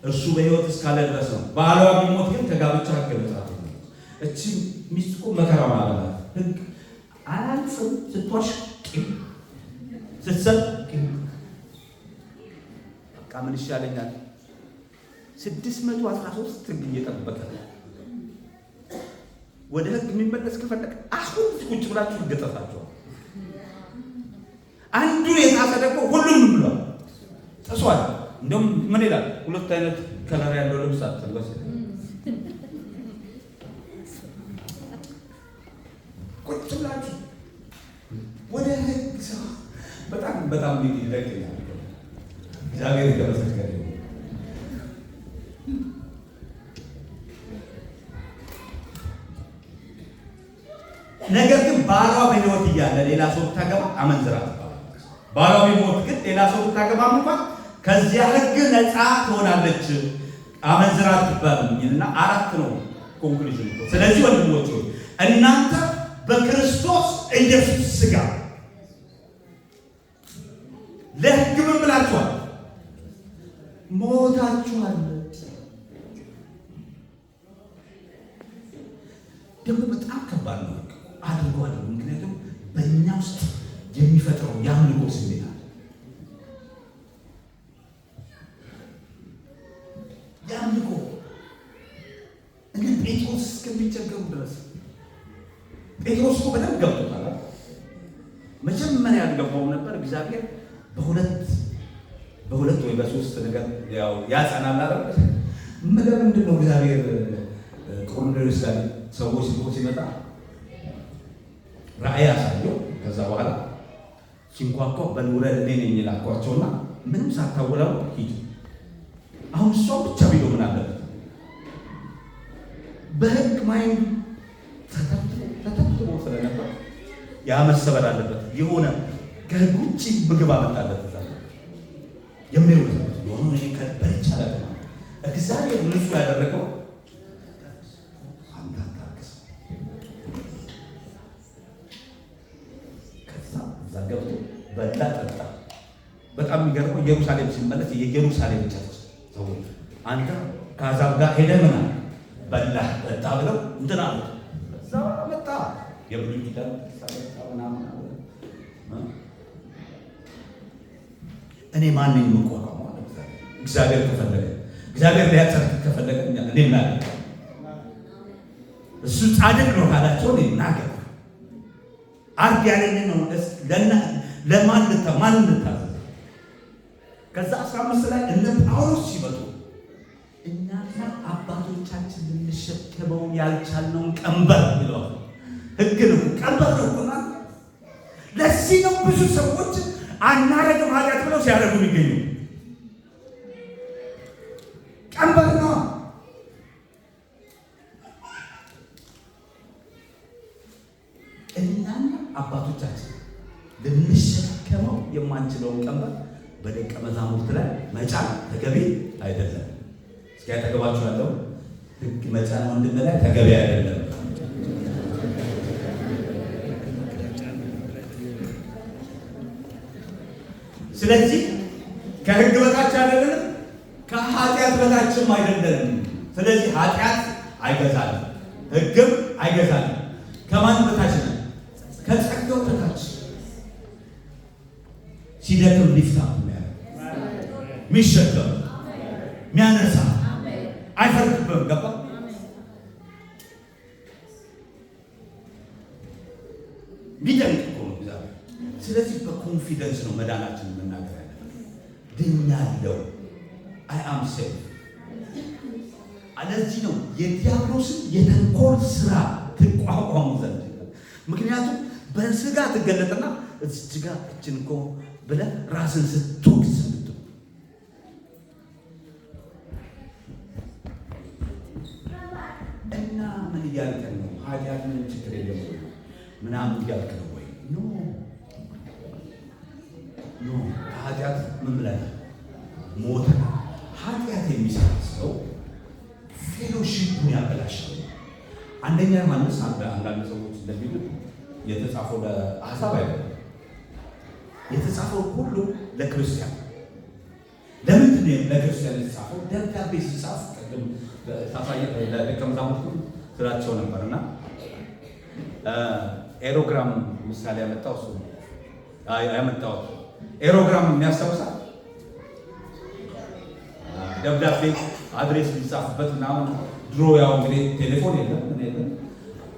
Speaker 1: እርሱ በሕይወት እስካለ ድረስ ነው። ባሏ ቢሞት ግን ከጋብቻ ሕግ ነጻ ትሆናለች። እቺ ሚስት እኮ መከራ ማለት ነው። ሕግ አላልፍም ስትዋሽ ስትሰብክ በቃ ምን ይሻለኛል 613 ሕግ እየጠበቀ ወደ ሕግ የሚመለስ ከፈለግ አሁን ቁጭ ብላችሁ ገጠታችሁ። አንዱን የጣሰ ደግሞ ሁሉም ብሏል ተሷል። እንደውም ምን ይላል? ሁለት አይነት ከለር ያለው ልብስ አትልበስ። ቁጭ ብላችሁ ወደ ሕግ ሰው በጣም ይለቅኛል። እግዚአብሔር የተመሰገነ ይሁን። ነገር ግን ባሏ በሕይወት እያለ ሌላ ሰው ብታገባ አመንዝራ ትባላለች። ባሏ ቢሞት ግን ሌላ ሰው ብታገባ እንኳን ከዚያ ሕግ ነፃ ትሆናለች፣ አመንዝራ አትባልም እና 4 ነው ኮንክሉዥን። ስለዚህ ወንድሞች እናንተ በክርስቶስ ኢየሱስ ሥጋ ለሕግ ምን ብላችኋል? ሞታችኋል። ደግሞ በጣም ከባድ ነው አድርጓል። ምክንያቱም በእኛ ውስጥ የሚፈጥረው የአምልኮ ስሜት አለ። የአምልኮ እኔ ጴጥሮስ እስከሚቸገሩ ድረስ ጴጥሮስ እኮ በደንብ ገብቶታል። መጀመሪያ ያልገባውም ነበር። እግዚአብሔር በሁለት ወይ በሶስት ነገር ያው ያጸናል አይደል? ምንድን ነው እግዚአብሔር ቆርኔሌዎስ ጋር ሰዎች ሲመጣ ራእይ አሳየው። ከዛ በኋላ ሲንኳኳ በልውረድ እኔ ነኝ የላኳቸውና ምንም ሳታውለው ሂድ። አሁን እሷ ብቻ ቢሎ ምን አለበት? በሕግ ማይንድ ተተብትቦ ስለነበር ያ መሰበር አለበት። የሆነ ከሕግ ውጭ ምግብ አመጣለት የሚሉት የሆኑ ከበር ይቻላል። እግዚአብሔር ንጹህ ያደረገው ገብቶ በላ ጠጣ። በጣም የሚገርመው ኢየሩሳሌም ሲመለስ የኢየሩሳሌም ቸርች ሰዎች አንተ ከአሕዛብ ጋር ሄደህ ምን በላ ጠጣ ብለው እንትን አሉ። እዛ መጣ የብሉይ ኪዳን እኔ ማንኝ የምቆመው እግዚአብሔር ከፈለገ እግዚአብሔር ሊያጸድቅ ከፈለገ እኔ ምናገር እሱ ጻድቅ ነው ካላቸው እኔ ምናገር አርግ ያለኝ ነው። ለማን ልታዘዝ? ከዛ 15 ላይ እነ ጳውሎስ ሲመጡ እኛና አባቶቻችን ልንሸከመው ያልቻልነውን ቀንበር ይለዋል። ሕግ ነው፣ ቀንበር ነው። ለዚህ ነው ብዙ ሰዎች አናረግም ኃጢአት ብለው ሲያደርጉ የሚገኙ ቀንበር ነው። እኛና አባቶቻችን ልንሸከመው የማንችለውን ቀንበር በደቀ መዛሙርት ላይ መጫን ተገቢ አይደለም። እስኪ ያጠገባችሁ ያለው ሕግ መጫን ወንድም ላይ ተገቢ አይደለም። ስለዚህ ከሕግ በታች አይደለንም፣ ከኃጢአት በታችም አይደለንም። ስለዚህ ኃጢአት አይገዛንም፣ ሕግም አይገዛንም። ከማን በታች ነን? ከጸጋው በታች። ሲደክም ሊፍታ ሚሸከም ሚያነሳ አይፈርድብህም። ገባ? ሚደንቅ እኮ ነው እግዚአብሔር። ስለዚህ በኮንፊደንስ ነው መዳናችን መናገር ያለብን። ድኛለሁ፣ አይ አም ሴቭ። አለዚህ ነው የዲያብሎስን የተንኮል ስራ ትቋቋሙ ዘንድ። ምክንያቱም በስጋ ትገለጥና እዚህ ጋር እችን እኮ ብለህ ራስን ስትወቅስ እና ምን እያልከን ነው? ኃጢአት ምን ችግር የለም ምናምን እያልክ ነው ወይ? ኖ ኃጢአት ምን ብለን ሞተ። ኃጢአት የሚሰራ ሰው ፌሎሺፑን ያበላሻል፣ አንደኛ ዮሐንስ አንዳንድ ሰዎች እንደሚሉት የተጻፈው ለአሕዛብ አይደለም፣ የተጻፈው ሁሉ ለክርስቲያን። ለምንድን ነው ለክርስቲያን የተጻፈው? ደብዳቤ ሲጻፍ ቅድም ለደቀ መዛሙርቱ ስላቸው ነበርና ኤሮግራም ምሳሌ ያመጣው እሱ ያመጣው ኤሮግራም የሚያስታውሳል ደብዳቤ አድሬስ ሊጻፍበት እና ድሮ ያው እንግዲህ ቴሌፎን የለም ምን የለም።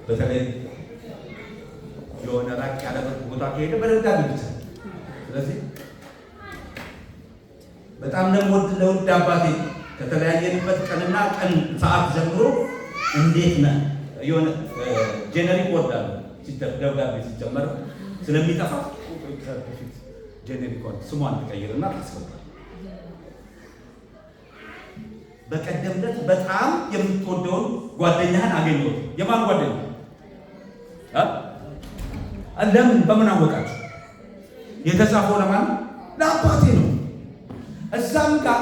Speaker 1: በተለይ የሆነ ራቅ ያለበት ቦታ ከሄደ በደብዳቤ ብቻ። ስለዚህ በጣም ለውድ አባቴ ከተለያየንበት ቀንና ቀን ሰዓት ጀምሮ እንዴት ነህ የሆነ ጄነሪክ ወርድ አለ ደብዳቤ ሲጀመር ስለሚጠፋ ከፊት ጄነሪክ ወርድ ስሟን ትቀይርና ታስገባል። በቀደም ዕለት በጣም የምትወደውን ጓደኛህን አገኘሁት። የማን ጓደኛ? ለምን በምን አወቃችሁ? የተጻፈው ለማን? ለአባቴ ነው። እዛም ጋር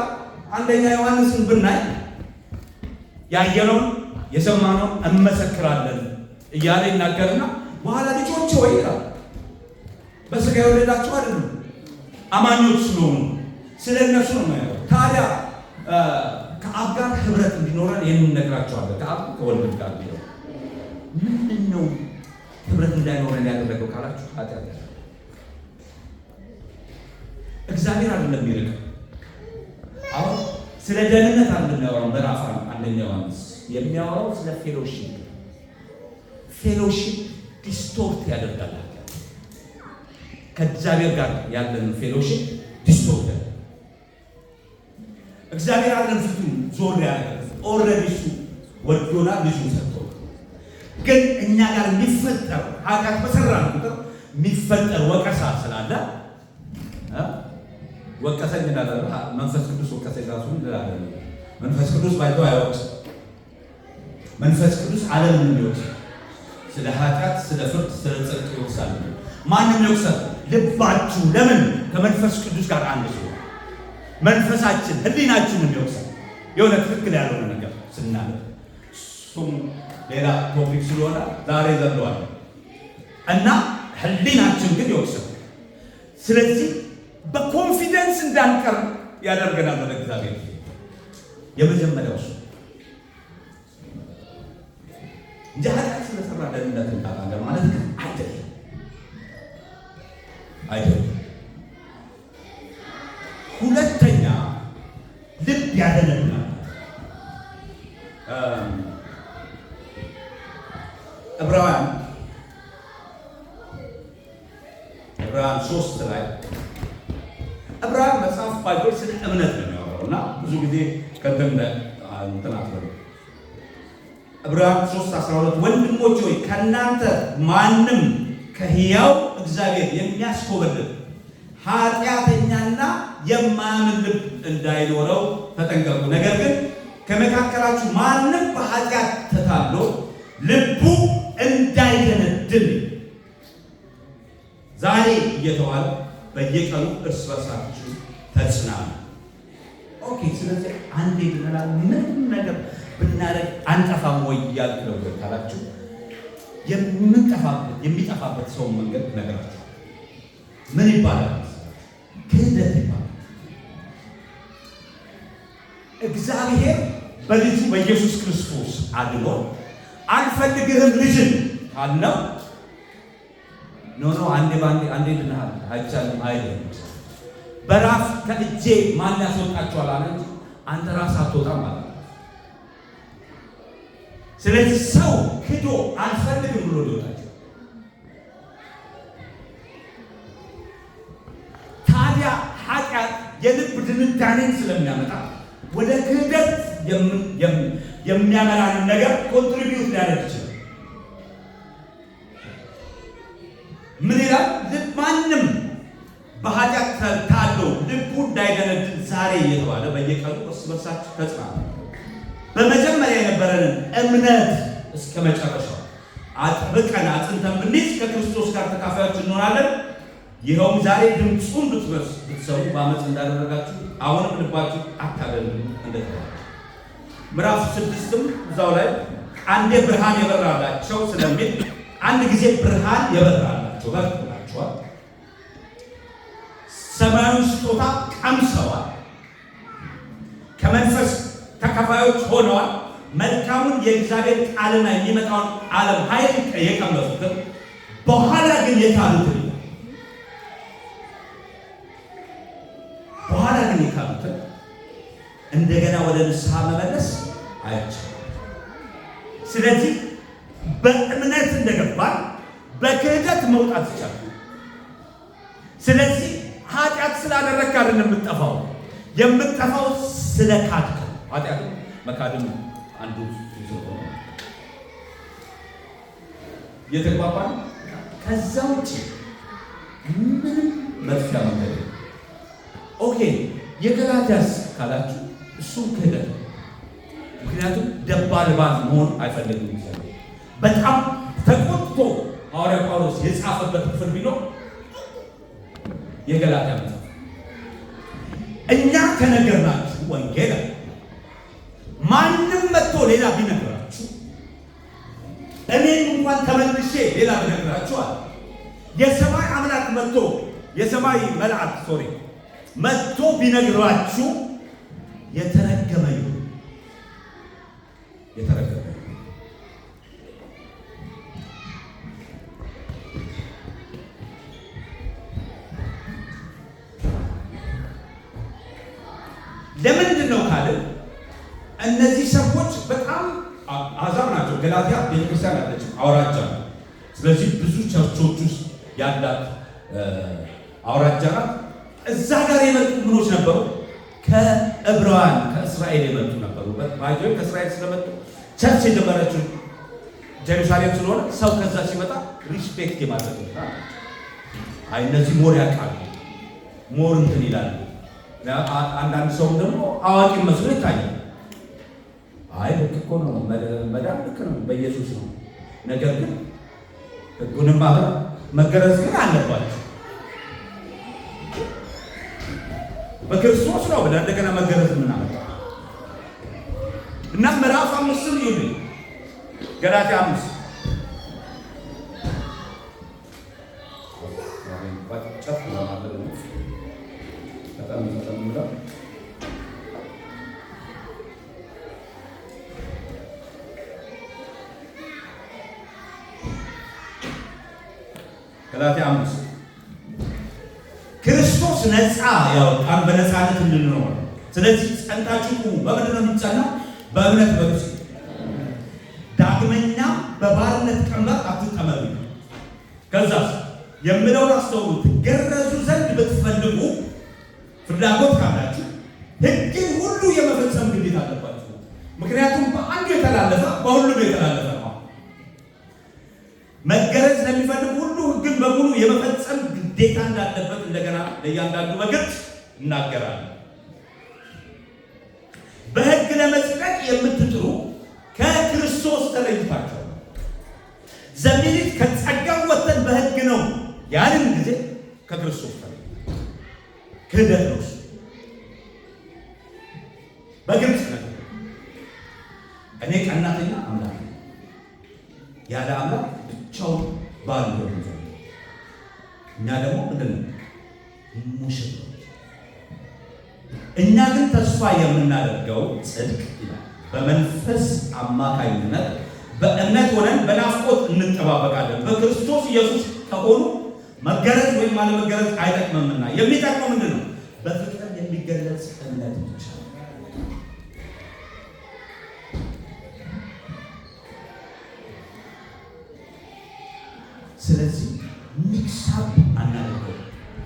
Speaker 1: አንደኛ ዮሐንስን ብናይ ያየነውን የሰማነውን እንመሰክራለን እያለ ይናገርና በኋላ ልጆች ወይ ይላል በስጋ የወለዳችሁ አይደሉም አማኞች ስለሆኑ ስለ እነሱ ነው ማለት። ታዲያ ከአብ ጋር ህብረት እንዲኖረን እንነግራቸዋለን። ከአብ ከወልድ ጋር ነው። ምንድን ነው ህብረት እንዳይኖረን ያደረገው ካላችሁ ኃጢአት ያለ እግዚአብሔር አይደለም የሚርቀው። አሁን ስለ ደህንነት አይደለም የሚያወራው። ምዕራፍ አንደኛ ዮሐንስ የሚያወራው ስለ ፌሎሺፕ። ፌሎሺፕ ዲስቶርት ያደርጋል። ከእግዚአብሔር ጋር ያለን ፌሎሺፕ ዲስቶርት ያደርጋል። እግዚአብሔር አይደለም ፊቱን ዞር ያደርጋል። ኦልሬዲ እሱ ወዶና ልጁ ሰጥቶ፣ ግን እኛ ጋር የሚፈጠር ኃጢአት በሰራን ቁጥር የሚፈጠር ወቀሳ ስላለ ወቀሰኝ እንዳለ መንፈስ ቅዱስ ወቀሰኝ ራሱ እንዳለ መንፈስ ቅዱስ ባይተው አይወቅስ። መንፈስ ቅዱስ ዓለምን የሚወቅስ ስለ ኃጢአት፣ ስለ ፍርድ፣ ስለ ጽድቅ ይወቅሳል። ማንም ይወቅሳል? ልባችሁ። ለምን? ከመንፈስ ቅዱስ ጋር አንድ ሰው መንፈሳችን ህሊናችን የሚወቅሳል የሆነ ትክክል ያልሆነ ነገር ስናደርግ። እሱም ሌላ ቶፒክ ስለሆነ ዛሬ ዘለዋል እና ህሊናችን ግን ይወቅሳል። ስለዚህ በኮንፊደንስ እንዳንቀር ያደርገናል ወደ እግዚአብሔር። የመጀመሪያው እሱ እንጂ ኃጢአት ስለሰራ ደህንነት እንታጣለን ማለት ግን አይደለም። ሁለተኛ ልብ ያደነብናል። ዕብራውያን 3 ላይ ዕብራውያን መጽሐፍ ባይሆን ስለ እምነት ነው የሚያወራው እና ብዙ ጊዜ ከእንትን አትበሉ። ዕብራውያን 3:12 ወንድሞች ሆይ ከእናንተ ማንም ከሕያው እግዚአብሔር የሚያስኮበልል ኃጢአተኛና የማያምን ልብ እንዳይኖረው ተጠንቀቁ። ነገር ግን ከመካከላችሁ ማንም በኃጢአት ተታሎ ልቡ እንዳይደነድን ዛሬ እየተዋለ በየቀኑ እርስ በርሳችሁ ተጽናኑ። ኦኬ። ስለዚህ አንዴ ብንላል ምንም ነገር ብናደርግ አንጠፋም ወይ እያልኩ ነው ካላችሁ የሚጠፋበት ሰው መንገድ ነገራችሁ ምን ይባላል? ክህደት ይባላል። እግዚአብሔር በልጁ በኢየሱስ ክርስቶስ አድኖ አልፈልግህም ልጅን ካልነው ኖ አንዴ ድነሃል አይቻልም አይደለም። በራስ ከእጄ ማን ያስወጣችኋል አለ እንጂ አንተ ራስህ አትወጣም ማለት ነው። ስለዚህ ሰው ክዶ አልፈልግም ብሎ ሊወጣቸው ታዲያ ኃጢአት የልብ ድንዳኔን ስለሚያመጣ ወደ ክህደት የሚያመራንን ነገር ኮንትሪቢዩት ሊያደርግ ይችላል። ምን ይላል? ማንም በኃጢአት ታሎ ልቡ እንዳይደነድን ዛሬ እየተባለ በየቀኑ እርስ በርሳችሁ ተጽናኑ። በመጀመሪያ የነበረንን እምነት እስከ መጨረሻው አጥብቀን አጽንተን ብንይዝ ከክርስቶስ ጋር ተካፋዮች እንሆናለን። ይኸውም ዛሬ ድምፁን ብትሰሙ በአመፅ እንዳደረጋችሁ አሁንም ልባችሁ አታደንዱ እንደተባለ ምዕራፍ 6ም እዛው ላይ አንዴ ብርሃን የበራላቸው ስለሚል አንድ ጊዜ ብርሃን የበራላቸው በርቷቸዋል። ሰማያዊ ስጦታ ቀምሰዋል። ከመንፈስ ተካፋዮች ሆነዋል። መልካሙን የእግዚአብሔር ቃልና የሚመጣውን ዓለም ኃይል የቀመሱትን በኋላ ግን የካሉትን እንደገና ወደ ንስሐ መመለስ አይቻልም። ስለዚህ በእምነት እንደገባን በክህደት መውጣት ይቻላል። ስለዚህ ኃጢአት ስላደረግክ አይደለም የምትጠፋው፣ የምትጠፋው ስለ ካድክ። ኃጢአት መካድም አንዱ ነው። የተግባባን። ከዛ ውጭ ምንም መፍትሄ መንገድ ኦኬ። የገላትያስ ካላችሁ እሱም ክህደት ነው። ምክንያቱም ደባልባል መሆን አይፈልግም። በጣም ተቆጥቶ ሐዋርያ ጳውሎስ የጻፈበት ክፍል ቢኖር የገላትያ መጽሐፍ። እኛ ከነገርናችሁ ወንጌል ማንም መጥቶ ሌላ ቢነግራችሁ፣ እኔም እንኳን ተመልሼ ሌላ ቢነግራችሁ አለ የሰማይ አምላክ መጥቶ የሰማይ መልአክ መጥቶ ቢነግራችሁ የተረገመ ይሁን፣ የተረገመ ይሁን። ለምንድን ነው ካለ እነዚህ ሰዎች በጣም አሕዛብ ናቸው። ገላትያ ቤተክርስቲያን አለች፣ አውራጃ። ስለዚህ ብዙ ቸርቾች ውስጥ ያላት አውራጃ ናት። እዛ ጋር የመጡ ምኖች ነበሩ? ከዕብራውያን ከእስራኤል የመጡ ነበሩ። ባይዞይ ከእስራኤል ስለመጡ ቸርች የጀመረችው ጀሩሳሌም ስለሆነ ሰው ከዛ ሲመጣ ሪስፔክት የማድረግ ነው። አይ እነዚህ ሞር ያውቃሉ፣ ሞር እንትን ይላሉ። አንዳንድ ሰው ደግሞ አዋቂ መስሎ ይታያል። አይ ልክ እኮ ነው፣ መዳን ልክ ነው፣ በኢየሱስ ነው። ነገር ግን ሕጉንም መገረዝ ግን አለባቸው። በክርስቶስ ነው ብለህ እንደገና መገረዝ ምናምን እና ምዕራፍ 5 ይሁን ገላትያ 5 ገላትያ 5 ክርስቶስ ነፃ ያወጣን በነፃነት እንድንኖር። ስለዚህ ጸንታችሁ ቁሙ። በምንድን ነው የሚጸናው? በእምነት በርሱ። ዳግመኛ በባርነት ቀንበር አትጠመዱ። ከዛስ የምለውን አስተውሉ። ትገረዙ ዘንድ ብትፈልጉ ፍላጎት ካላችሁ ሕግን ሁሉ የመፈጸም ግዴታ አለባችሁ። ምክንያቱም በአንዱ የተላለፈ በሁሉም የተላለፈ ነው። መገረዝ ለሚፈልጉ ሁሉ ሕግን በሙሉ የመፈጸም ግዴታ እንዳለበት እንደገና ለእያንዳንዱ በግልጽ እናገራለን። በሕግ ለመጽደቅ የምትጥሩ ከክርስቶስ ተለይታችኋል። ዘሚኒት ከጸጋው ወጥተን በሕግ ነው ያንን ጊዜ ከክርስቶስ ተለይ ክህደት ነው። በግልጽ ነው። እኔ ቀናተኛ አምላክ ያለ አምላክ ብቻውን ባል ነው። እኛ ደግሞ ምንድን ነው? ሙሽሮች። እኛ ግን ተስፋ የምናደርገው ጽድቅ ይላል በመንፈስ አማካኝነት በእምነት ሆነን በናፍቆት እንጠባበቃለን። በክርስቶስ ኢየሱስ ከሆኑ መገረዝ ወይም አለመገረዝ አይጠቅምምና የሚጠቅመው ምንድን ነው? በፍቅር የሚገለጽ እምነት ብቻ። ስለዚህ ሚክሳብ አናደርገው።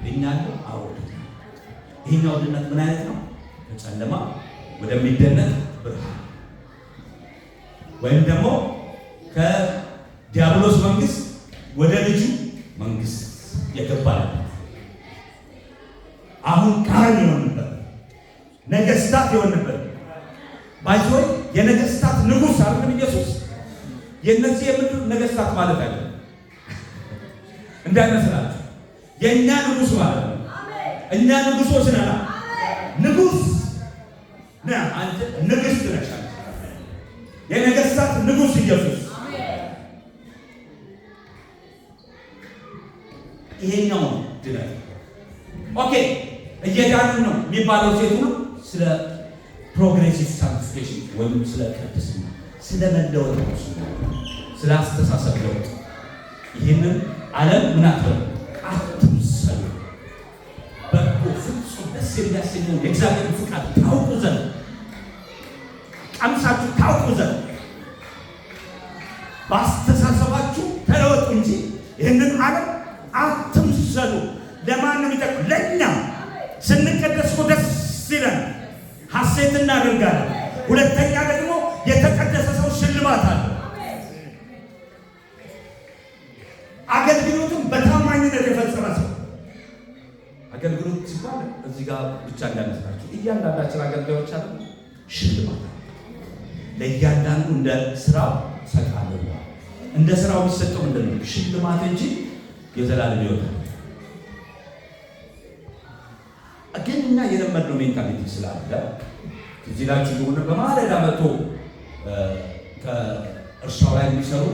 Speaker 1: እኛ ነው አውድ። ይሄኛው ድነት ምን አይነት ነው? ከጨለማ ወደሚደነቅ ብርሃን ወይም ደግሞ ከዲያብሎስ መንግስት ወደ ልጁ መንግስት የገባንበት አሁን ካህን የሆንበት ነገስታት የሆንበት ባይዞይ የነገስታት ንጉስ አይደለም ኢየሱስ። የእነዚህ የምድር ነገስታት ማለት አይደለም እንዳይመስላችሁ። የእኛ ንጉስ ማለት ነው። እኛ ንጉሶች ነና ንጉስ ና አንተ ንግስት ነሽ። የነገሥታት ንጉሥ ኢየሱስ ይሄኛው ድነት ኦኬ እየዳንን ነው የሚባለው ሴቱ ነው። ስለ ፕሮግሬሲቭ ሳንቲፊኬሽን ወይም ስለ ቅድስና ስለ መለወጥ ነው፣ ስለ አስተሳሰብ ለውጥ። ይህንን ዓለም ምን አትምሰሉ፣ በጎ ፍጹም ደስ የሚያሰኘው የእግዚአብሔር ፍቃድ ታውቁ ዘንድ ቀምሳችሁ ታውቁ ዘንድ በአስተሳሰባችሁ ተለወጡ እንጂ ይህንን ዓለም አትምሰሉ። ለማን ነው የሚጠቅመው? ለእኛ ስንቀደስ ደስ ይለን፣ ሐሴት እናደርጋለን። ሁለተኛ ደግሞ የተቀደሰ ሰው ሽልማት አለ። አገልግሎቱን በታማኝነት የፈጸመ ሰው አገልግሎት ሲባል እዚህ ጋር ብቻ እንዳይመስላችሁ እያንዳንዳችን አገልጋዮች አለ ሽልማት አለ። ለእያንዳንዱ እንደ ስራው ሰጣለሁ። እንደ ስራው የሚሰጠው ምንድን ነው? ሽልማት እንጂ የዘላለም ሕይወት ግን እኛ የለመድነው ሜንታሊቲ ስላለ እዚህ ላይ ሆነ በማለዳ መጥቶ ከእርሻው ላይ የሚሰሩ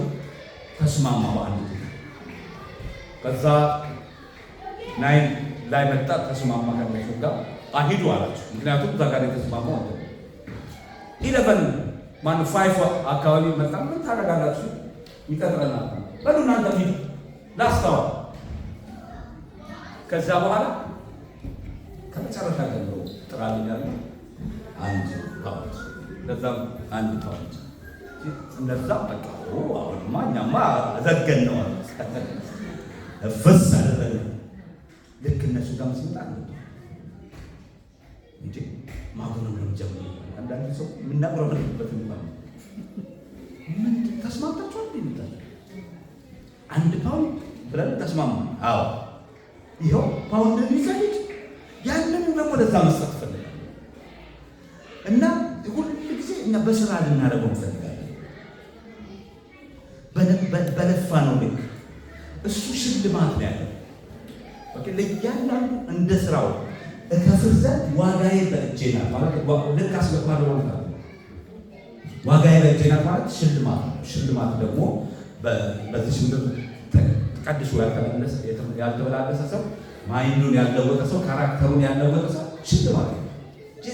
Speaker 1: ተስማማ በአንድ ከዛ ናይን ላይ መጣ ተስማማ ከነሱ ጋር አሂዱ አላቸው። ምክንያቱም እዛ ጋር የተስማማው አለ 5 አካባቢ መጣ። ምን ታደርጋላችሁ? ይቀጥረናል በሉ እናንተ ሂዱ ላስተዋል። ከዛ በኋላ ከመጨረሻ ጀምሮ ጥራልኛል አንድ ፓውንድ ለዛም አንድ ፓውንድ እነዛ በቃ አሁንማ እኛማ ዘገን ነው ፍስ አደረገ። ልክ እነሱ ጋር ሲመጣ እንጂ ማጉረምረም ጀምሮ አንዳንድ ሰው የምናጉረምርበት ምን ተስማምታችኋል? ይመጣል አንድ ፓውንድ ብለን ተስማማ። አዎ ይኸው ፓውንድ የሚፈልግ ያንን ደግሞ ለዛ መስጠት ፈልጋል እና ሁሉ ጊዜ እኛ በስራ ልናደርገው እንፈልጋለን። በለፋ ነው ልክ እሱ ሽልማት ነው ያለው። ለእያንዳንዱ እንደ ስራው እከፍል ዘንድ ዋጋዬ በእጄ ናት ማለት ልክ አስገባለሁ ማለት ዋጋዬ በእጄ ናት ማለት ሽልማት ነው። ሽልማት ደግሞ በዚህ ምድር ተቀድሶ ያልተበላለሰ ሰው ማይንዱን ያለወጠ ሰው ካራክተሩን ያለወጠ ሰው ሽልማት ነው።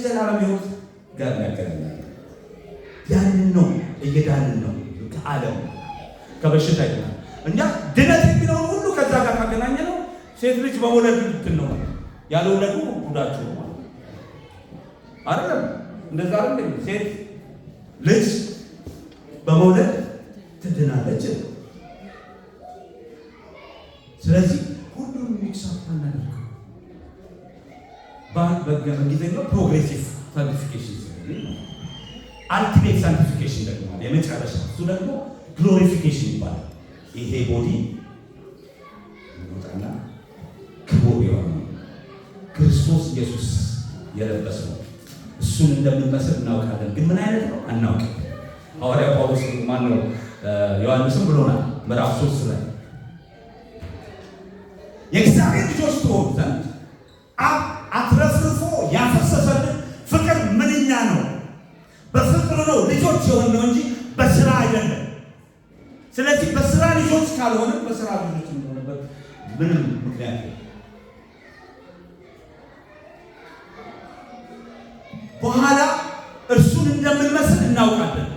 Speaker 1: ዘላለም ሕይወት ጋር ያገናኛል። ያንን ነው እየዳንን ነው ከዓለም ከበሽታ ይሆናል እኛ ድነት የሚለውን ሁሉ ከዛ ጋር ካገናኘ ነው። ሴት ልጅ በመውለድ ልትል ነው ያልወለዱ ጉዳቸው ነው አይደለም? እንደዛ አይደለም? ሴት ልጅ በመውለድ ትድናለች። ስለዚህ ሁሉም ሚክሳፕ እናደርገው በእንግሊዝኛው ፕሮግሬሲቭ ሳንቲፊኬሽን አልቲሜት ሳንቲፊኬሽን ደግሞ የመጨረሻ እሱ ደግሞ ግሎሪፊኬሽን ይባላል። ይሄ ቦዲ ይወጣና ክቡር የሆነ ክርስቶስ ኢየሱስ የለበሰው እሱን እንደምንመስል እናውቃለን። ግን ምን አይነት ነው አናውቅም። ሐዋርያ ጳውሎስ ማነው ዮሐንስም ብሎናል ምዕራፍ 3 ላይ የእግዚአብሔር ልጆች ትሆኑ ዘንድ አትረፍርፎ ያፈሰሰልን ፍቅር ምንኛ ነው! በፍቅር ነው ልጆች የሆነው እንጂ በስራ አይደለም። ስለዚህ በስራ ልጆች ካልሆነ በስራ ልጆች እንደሆነበት ምንም ምክንያት የለም። በኋላ እርሱን እንደምንመስል እናውቃለን።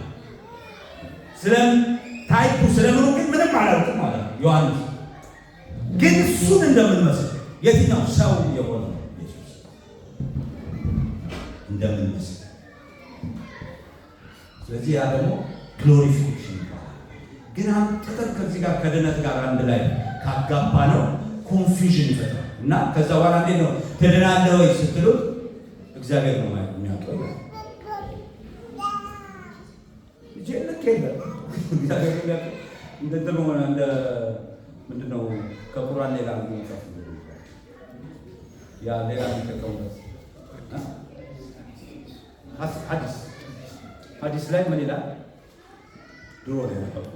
Speaker 1: ታይፑ ስለምኑ ግን ምንም አላውቅም ማለት ነው ዮሐንስ። ግን እሱን እንደምንመስል የትኛው ሰው የሆነ ኢየሱስ እንደምንመስል። ስለዚህ ያ ደግሞ ግሎሪፊኬሽን ይባላል። ግን አንተን ከዚህ ጋር ከድነት ጋር አንድ ላይ ካጋባ ነው ኮንፊውዥን ይፈጥራል። እና ከዛ በኋላ እንዴት ነው ትድናለህ ወይ ስትሉት እግዚአብሔር ነው ማለት የሚያውቀው ልክ የለም እግዚአብሔር የሚያውቀው እንደተመሆነ እንደ ምንድነው ከቁርአን ሌላ የሚጻፍ ያ ሌላ የሚተቀውበት ሐዲስ ላይ ምን ይላል? ድሮ ነው የነበረው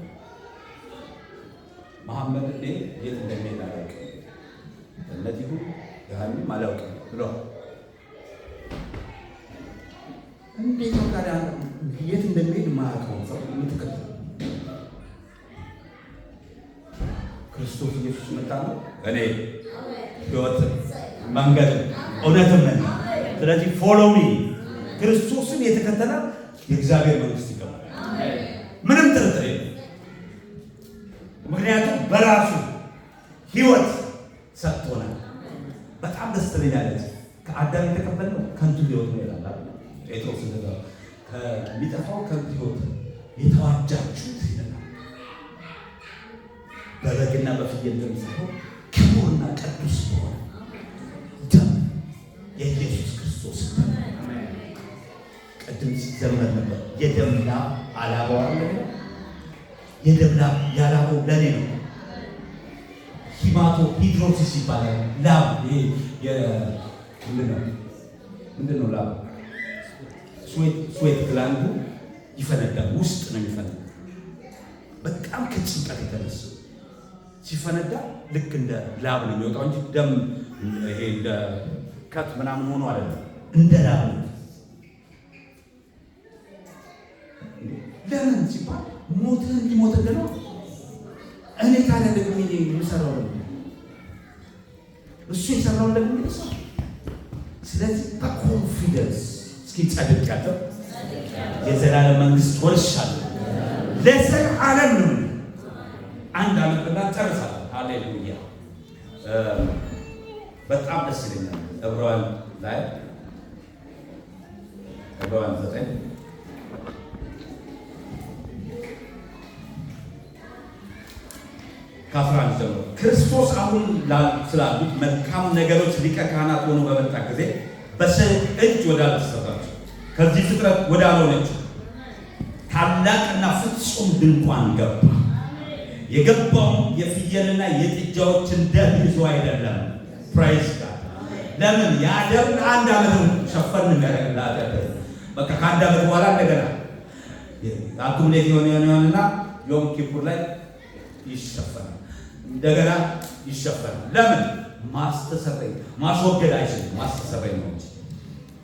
Speaker 1: መሐመድ የት እንደሚሄድ አላውቅም፣ እነዚህ ሁሉ ያህልም አላውቅም ብሏል። እንዴት ነው ታዲያ የት እንደሚሄድ የማያውቀውን ሰው የምትከተል ክርስቶስ ኢየሱስ መጣ ነው። እኔ ሕይወት መንገድ እውነትም ነኝ። ስለዚህ ፎሎ ሚ። ክርስቶስን የተከተለ የእግዚአብሔር መንግስት ይገባል። ምንም ጥርጥር የለም። ምክንያቱም በራሱ ሕይወት ሰጥቶናል። በጣም ደስ ትለኛለች። ከአዳም የተቀበልነው ከንቱ ሕይወት ነው ይላል ጴጥሮስ። ከሚጠፋው ከንቱ ሕይወት የተዋጃችሁት ይላል። በበግና በፍየል ደም ሳይሆን ክቡርና ቅዱስ በሆነ ደም የኢየሱስ ክርስቶስ ቅድም ሲዘመር ነበር። የደም ላብ አላባው አለ። የደም ላብ ያላባው ለኔ ነው። ሂማቶ ሂድሮሲስ ይባላል። ላብ ይሄ ምንድን ነው ላብ? ስዌት ግላንዱ ይፈነዳል። ውስጥ ነው የሚፈነዳ። በጣም ከጭንቀት የተነሳ ሲፈነዳ ልክ እንደ ላብ ነው የሚወጣው እንጂ ደም ይሄ እንደ ከት ምናምን ሆኖ አይደለም። እንደ ላብ ነው። ለምን ሲባል ሞትን እንዲሞት ነው። እኔ ታዲያ ደግሞ የምሰራው ነው እሱ የሰራው ደግሞ ነው። ስለዚህ በኮንፊደንስ እስኪ ጸድቅ ያለው የዘላለም መንግስት ወርሻለሁ ለዘላለም ነው። አንድ ዓመት እና ጨርሳለሁ። ሃሌሉያ! በጣም ደስ ይለኛል። ዕብራውያን 9 ከ11 ጀምሮ ክርስቶስ አሁን ስላሉት መልካም ነገሮች ሊቀ ካህናት ሆኖ በመጣ ጊዜ በሰው እጅ ወዳልተሰራችው ከዚህ ፍጥረት ወዳልሆነችው ታላቅና ፍጹም ድንኳን ገባ። የገባውም የፍየልና የጥጃዎችን ደም ይዞ አይደለም። ፕራይዝ ጋድ። ለምን ያ ደም ለአንድ ዓመት ሸፈን የሚያደርግላት በቃ ከአንድ ዓመት በኋላ እንደገና አኩሙሌት የሆነና ዮም ኪፑር ላይ ይሸፈናል። እንደገና ይሸፈናል። ለምን ማስተሰረይ ማስወገድ አይችልም። ማስተሰረይ ነው እንጂ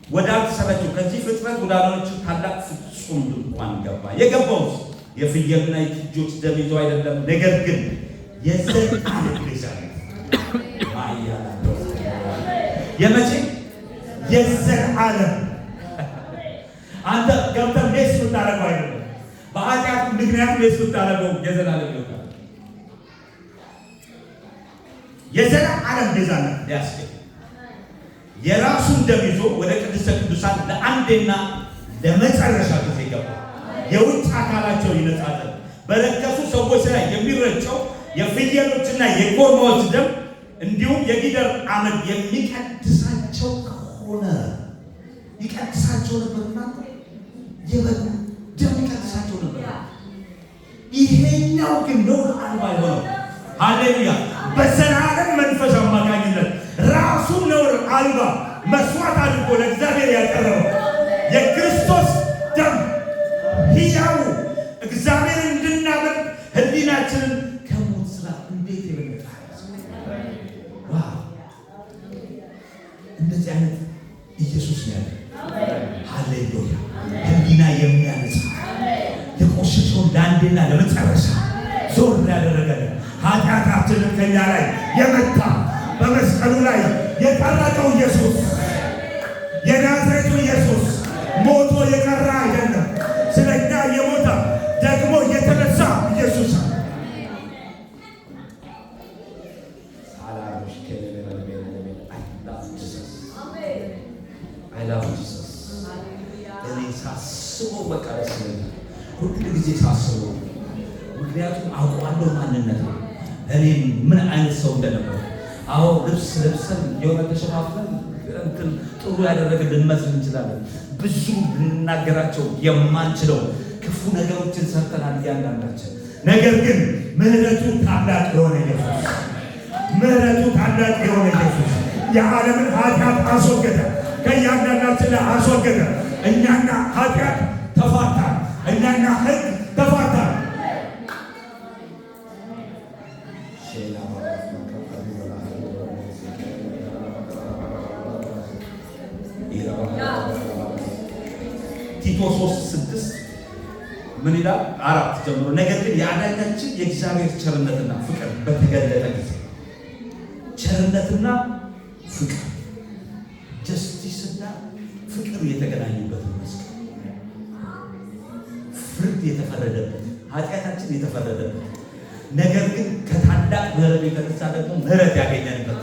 Speaker 1: ወዳልተሰረችው ከዚህ ፍጥረት ወዳልሆነችው ታላቅ ፍጹም ድንኳን ገባ። የገባውስ የፍየልና የጥጆች ደም ይዞ አይደለም፣ ነገር ግን የዘላለም ቤዛነት የመቼ የዘላለም አንተ ገብተህ ሜስ ብታደርገው አይደለም፣ በኃጢአት ምክንያት ሜስ ብታደርገው የዘላለም ይሆናል። የዘላለም ቤዛነት ሊያስገኝ የራሱን ደም ይዞ ወደ ቅድስተ ቅዱሳን ለአንዴና ለመጨረሻ ጊዜ ገባ። የውጭ አካላቸው ይነጻል። በረከሱ ሰዎች ላይ የሚረጨው የፍየሎችና የኮርማዎች ደም እንዲሁም የጊደር አመድ የሚቀድሳቸው ከሆነ ይቀድሳቸው ነበርና የበግ ደም ይቀድሳቸው ነበር። ይሄኛው ግን ነውር አልባ የሆነው ሃሌሉያ በዘላለም መንፈስ አማካኝነት ራሱን ነውር አልባ መስዋዕት አድርጎ ለእግዚአብሔር ያቀረበው የክርስቶስ ደም ሕያው እግዚአብሔር እንድናመልክ ሕሊናችንን ከሞት ስራ እንዴት የበለጠ እንደዚህ አይነት ኢየሱስ ነው ያለው። ሃሌሉያ ሕሊና የሚያነጻ የቆሸሸውን ለአንዴና ለመጨረሻ ዞር ያደረገልን ኃጢአታችንን ከኛ ላይ የመታ በመስቀሉ ላይ የቀረቀው ኢየሱስ የናዝሬቱ ኢየሱስ ሞቶ የቀረ አይደለም። ስለኛ የሞተ ደግሞ የተነሳ ኢየሱስ እኔ ሳስበው በቃ ደስ ይለኛል። ሁሉ ጊዜ ሳስበው ምክንያቱም አውቃለሁ ማንነት ነው። እኔ ምን አይነት ሰው እንደነበር አዎ ልብስ ለብሰን የሆነ ተሸፋፍነን እንትን ጥሩ ያደረገ ልንመስል እንችላለን። ብዙ ልንናገራቸው የማንችለው ክፉ ነገሮችን ሰርተናል እያንዳንዳችን። ነገር ግን ምህረቱ ታላቅ የሆነ ኢየሱስ ምህረቱ ታላቅ የሆነ ኢየሱስ የዓለምን ኃጢአት አስወገደ፣ ከእያንዳንዳችን ላይ አስወገደ። እኛና ኃጢአት ተፋታን፣ እኛና ሕግ ተፋታን። ቲቶ 3:6 ምን ይላል? 4 ጀምሮ ነገር ግን የአዳኛችን የእግዚአብሔር ቸርነትና ፍቅር በተገለጠ ጊዜ ቸርነትና ፍቅር ጀስቲስና ፍቅር የተገናኙበት መስቀል ፍርድ የተፈረደበት ኃጢአታችን የተፈረደበት ነገር ግን ከታላቅ ምሕረት የተነሳ ደግሞ ምሕረት ያገኘንበት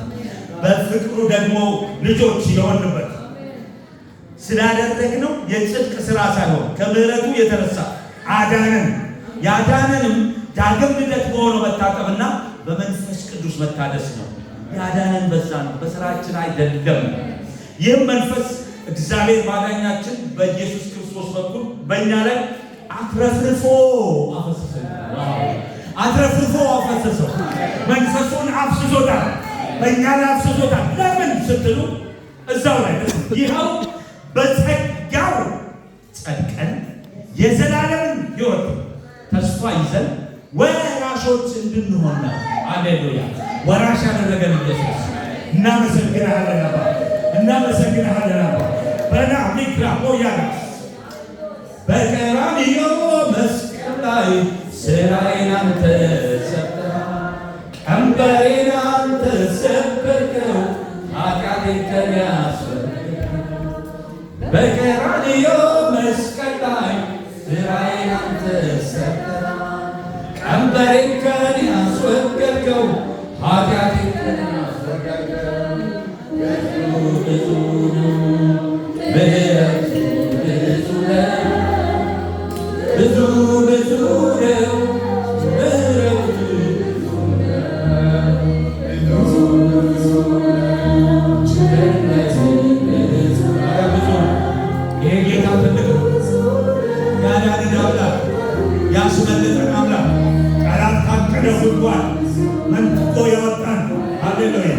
Speaker 1: በፍቅሩ ደግሞ ልጆች የሆንበት ስላደረግነው የጽድቅ ስራ ሳይሆን ከምሕረቱ የተነሳ አዳነን። ያዳነንም ዳግም ልደት በሆነው መታጠብና በመንፈስ ቅዱስ መታደስ ነው። ያዳነን በዛ ነው፣ በስራችን አይደለም። ይህም መንፈስ እግዚአብሔር ማዳኛችን በኢየሱስ ክርስቶስ በኩል በእኛ ላይ አትረፍርፎ አፈሰሰው። መንፈሱን አፍስሶታል፣ በእኛ ላይ አፍስሶታል። ለምን ስትሉ እዛው ላይ ይኸው በጸጋው ጸድቀን የዘላለምን ሕይወት ተስፋ ይዘን ወራሾች እንድንሆን ነው። አሌሉያ! ወራሽ ያደረገን ኢየሱስ እናመሰግንሃለን አባ፣ እናመሰግንሃለን አባ። በና ሚክራ ሞያናስ በቀራንዮ መስቀል ላይ ስራዬን አንተ ሰብረሃል፣ ቀንበሬን አንተ ሰበርከው፣ ኃጢአቴን ከኔ አስወገድከው። በቀራንዮ መስቀል ላይ ስራዬን አንተ ሰብረሃል፣ ቀንበሬን ከኔ አስወገድከው፣ ኃጢአቴን ከኔ አስወገድከው። ብዙ ነው ምሕረቱ ብዙ ነው ብዙ ብዙ ነው ምሕረቱ ብዙ ነው ቸርነቱ ብዙ ነው። ይሄ ጌታ ትልቅ ነው። ያዳነን አምላክ ያስመለጠን አምላክ ጠላት ካቀደ ጉድጓድ መንጥቆ ያወጣን ሃሌሉያ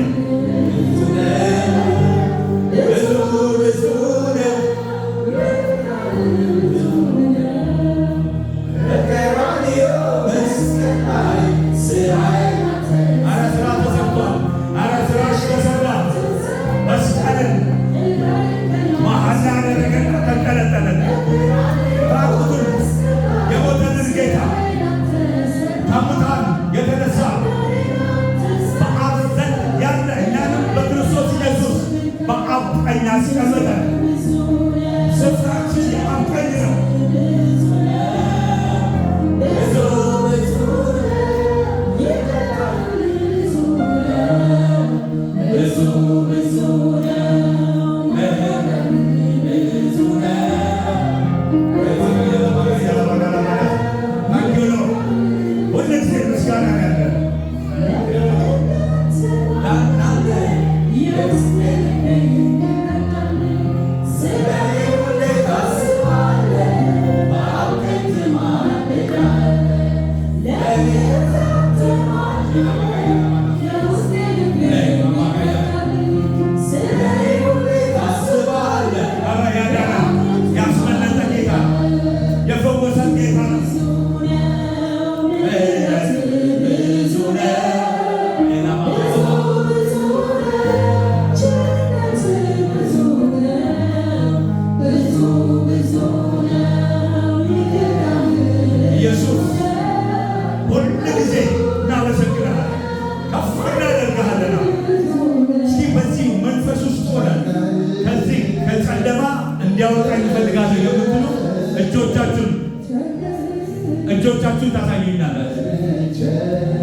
Speaker 1: እጆቻችሁን ታሳዩኛላችሁ።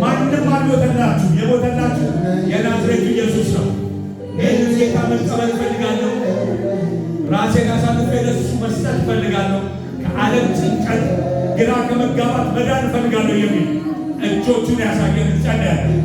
Speaker 1: ማንም አልሞተላችሁ፣ የሞተላችሁ የናዝሬቱ ኢየሱስ ነው። ይህንን ጌታ መቀበል እፈልጋለሁ። ራሴን አሳልፌ ለእሱ መስጠት እፈልጋለሁ። ከዓለም ጭንቀት፣ ግራ ከመጋባት መዳን እፈልጋለሁ የሚል እጆቹን ያሳየን እንጸልያለን።